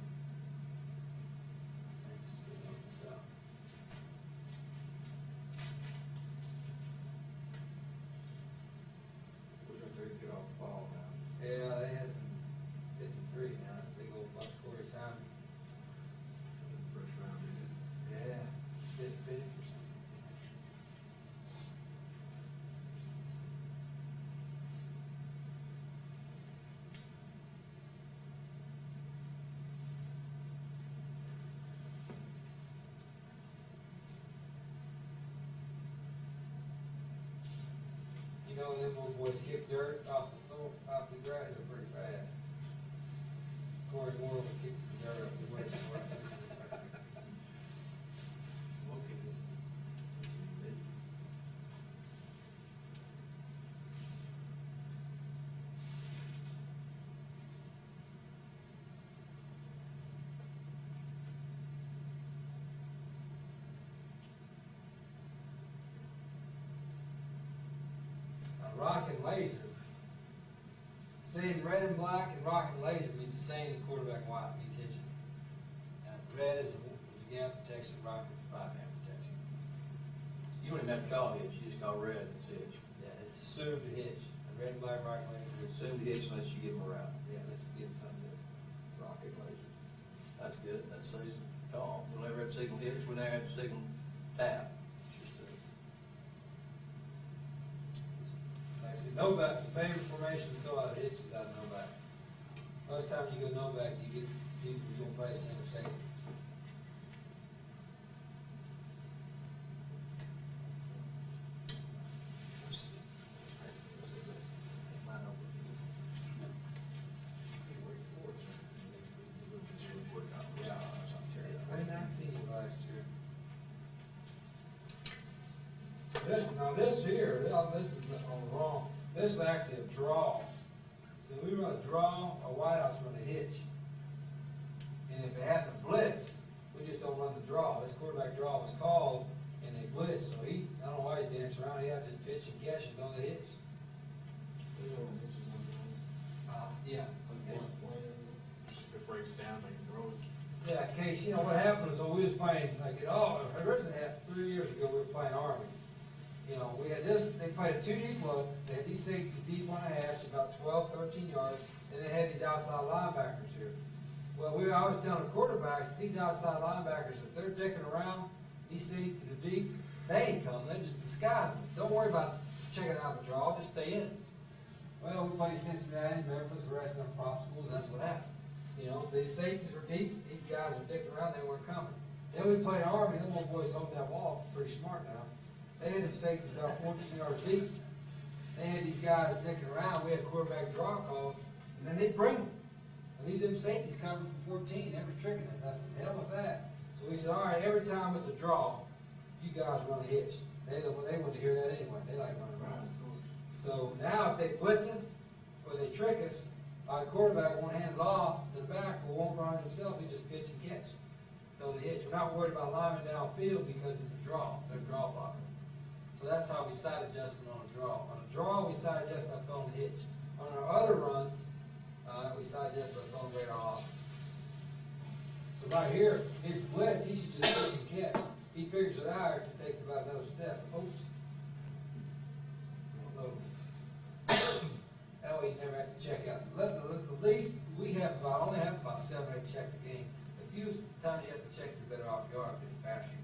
We're gonna take it off the ball now. Yeah, they had some 53 now, big old buck Corey Simon. First round, did Yeah, 50%. You know, them old boys kick dirt off the floor, off the grass, they're pretty fast. Corey Moore will kick the dirt off the way. Rock and laser. Saying red and black and rock and laser means the same in quarterback white, he teaches. Red is a gap protection, rock is a 5-man protection. You don't even have to call hitch, you just call red and it's hitch. Yeah, it's assumed to hitch. And red and black rock and laser is Assume the hitch unless you give them a route. Yeah, let's give them something to Rocket laser. That's good, that saves the call. We'll never have to signal hitch, we never have to signal tap. It's just Actually, no back, the favorite formation to go out of hitch is out of no back. Most time you go no back, you get people who don't play center safety. I did not see you last year. This here, this is wrong. This is actually a draw. So we run a draw, a wideouts run a hitch. And if it happened to blitz, we just don't run the draw. This quarterback draw was called, and they blitzed. So I don't know why he's dancing around. He had to just pitch and catch and go to the hitch. Yeah. Okay. It breaks down, they can throw it. Yeah, Case, you know, what happened was, we was playing, like, originally, 3 years ago, we were playing Army. You know, we had this, they played a 2 deep look, they had these safeties deep on a hash, about 12, 13 yards, and they had these outside linebackers here. Well, I was telling the quarterbacks, these outside linebackers, if they're dicking around, these safeties are deep, they ain't coming, they just disguise them. Don't worry about checking out the draw, just stay in. Well, we played Cincinnati, Memphis, the rest of them prop schools, that's what happened. You know, these safeties were deep, these guys were dicking around, they weren't coming. Then we played Army, them old boys holding that wall, pretty smart now. They had them safeties about 14 yards deep. They had these guys dicking around, we had quarterback draw call, and then they'd bring them. And leave them safeties coming from 14, they were tricking us. I said, hell with that. So we said, all right, every time it's a draw, you guys run a hitch. They wanted to hear that anyway, they like running around. So now if they blitz us, or they trick us, our quarterback won't hand it off to the back, or won't run himself, he just pitch and catch. Throw the hitch. We're not worried about linemen downfield because it's a draw, they're draw blocking. So that's how we side adjustment on a draw. On a draw, we side adjust by throwing the hitch. On our other runs, we side adjust by throwing radar off. So right here, it's blitz, he should just pitch and catch. He figures it out, it takes about another step. Oops. That way you never have to check out. At least we only have about 7 or 8 checks a game. The few times you have to check, you're better off you are, because faster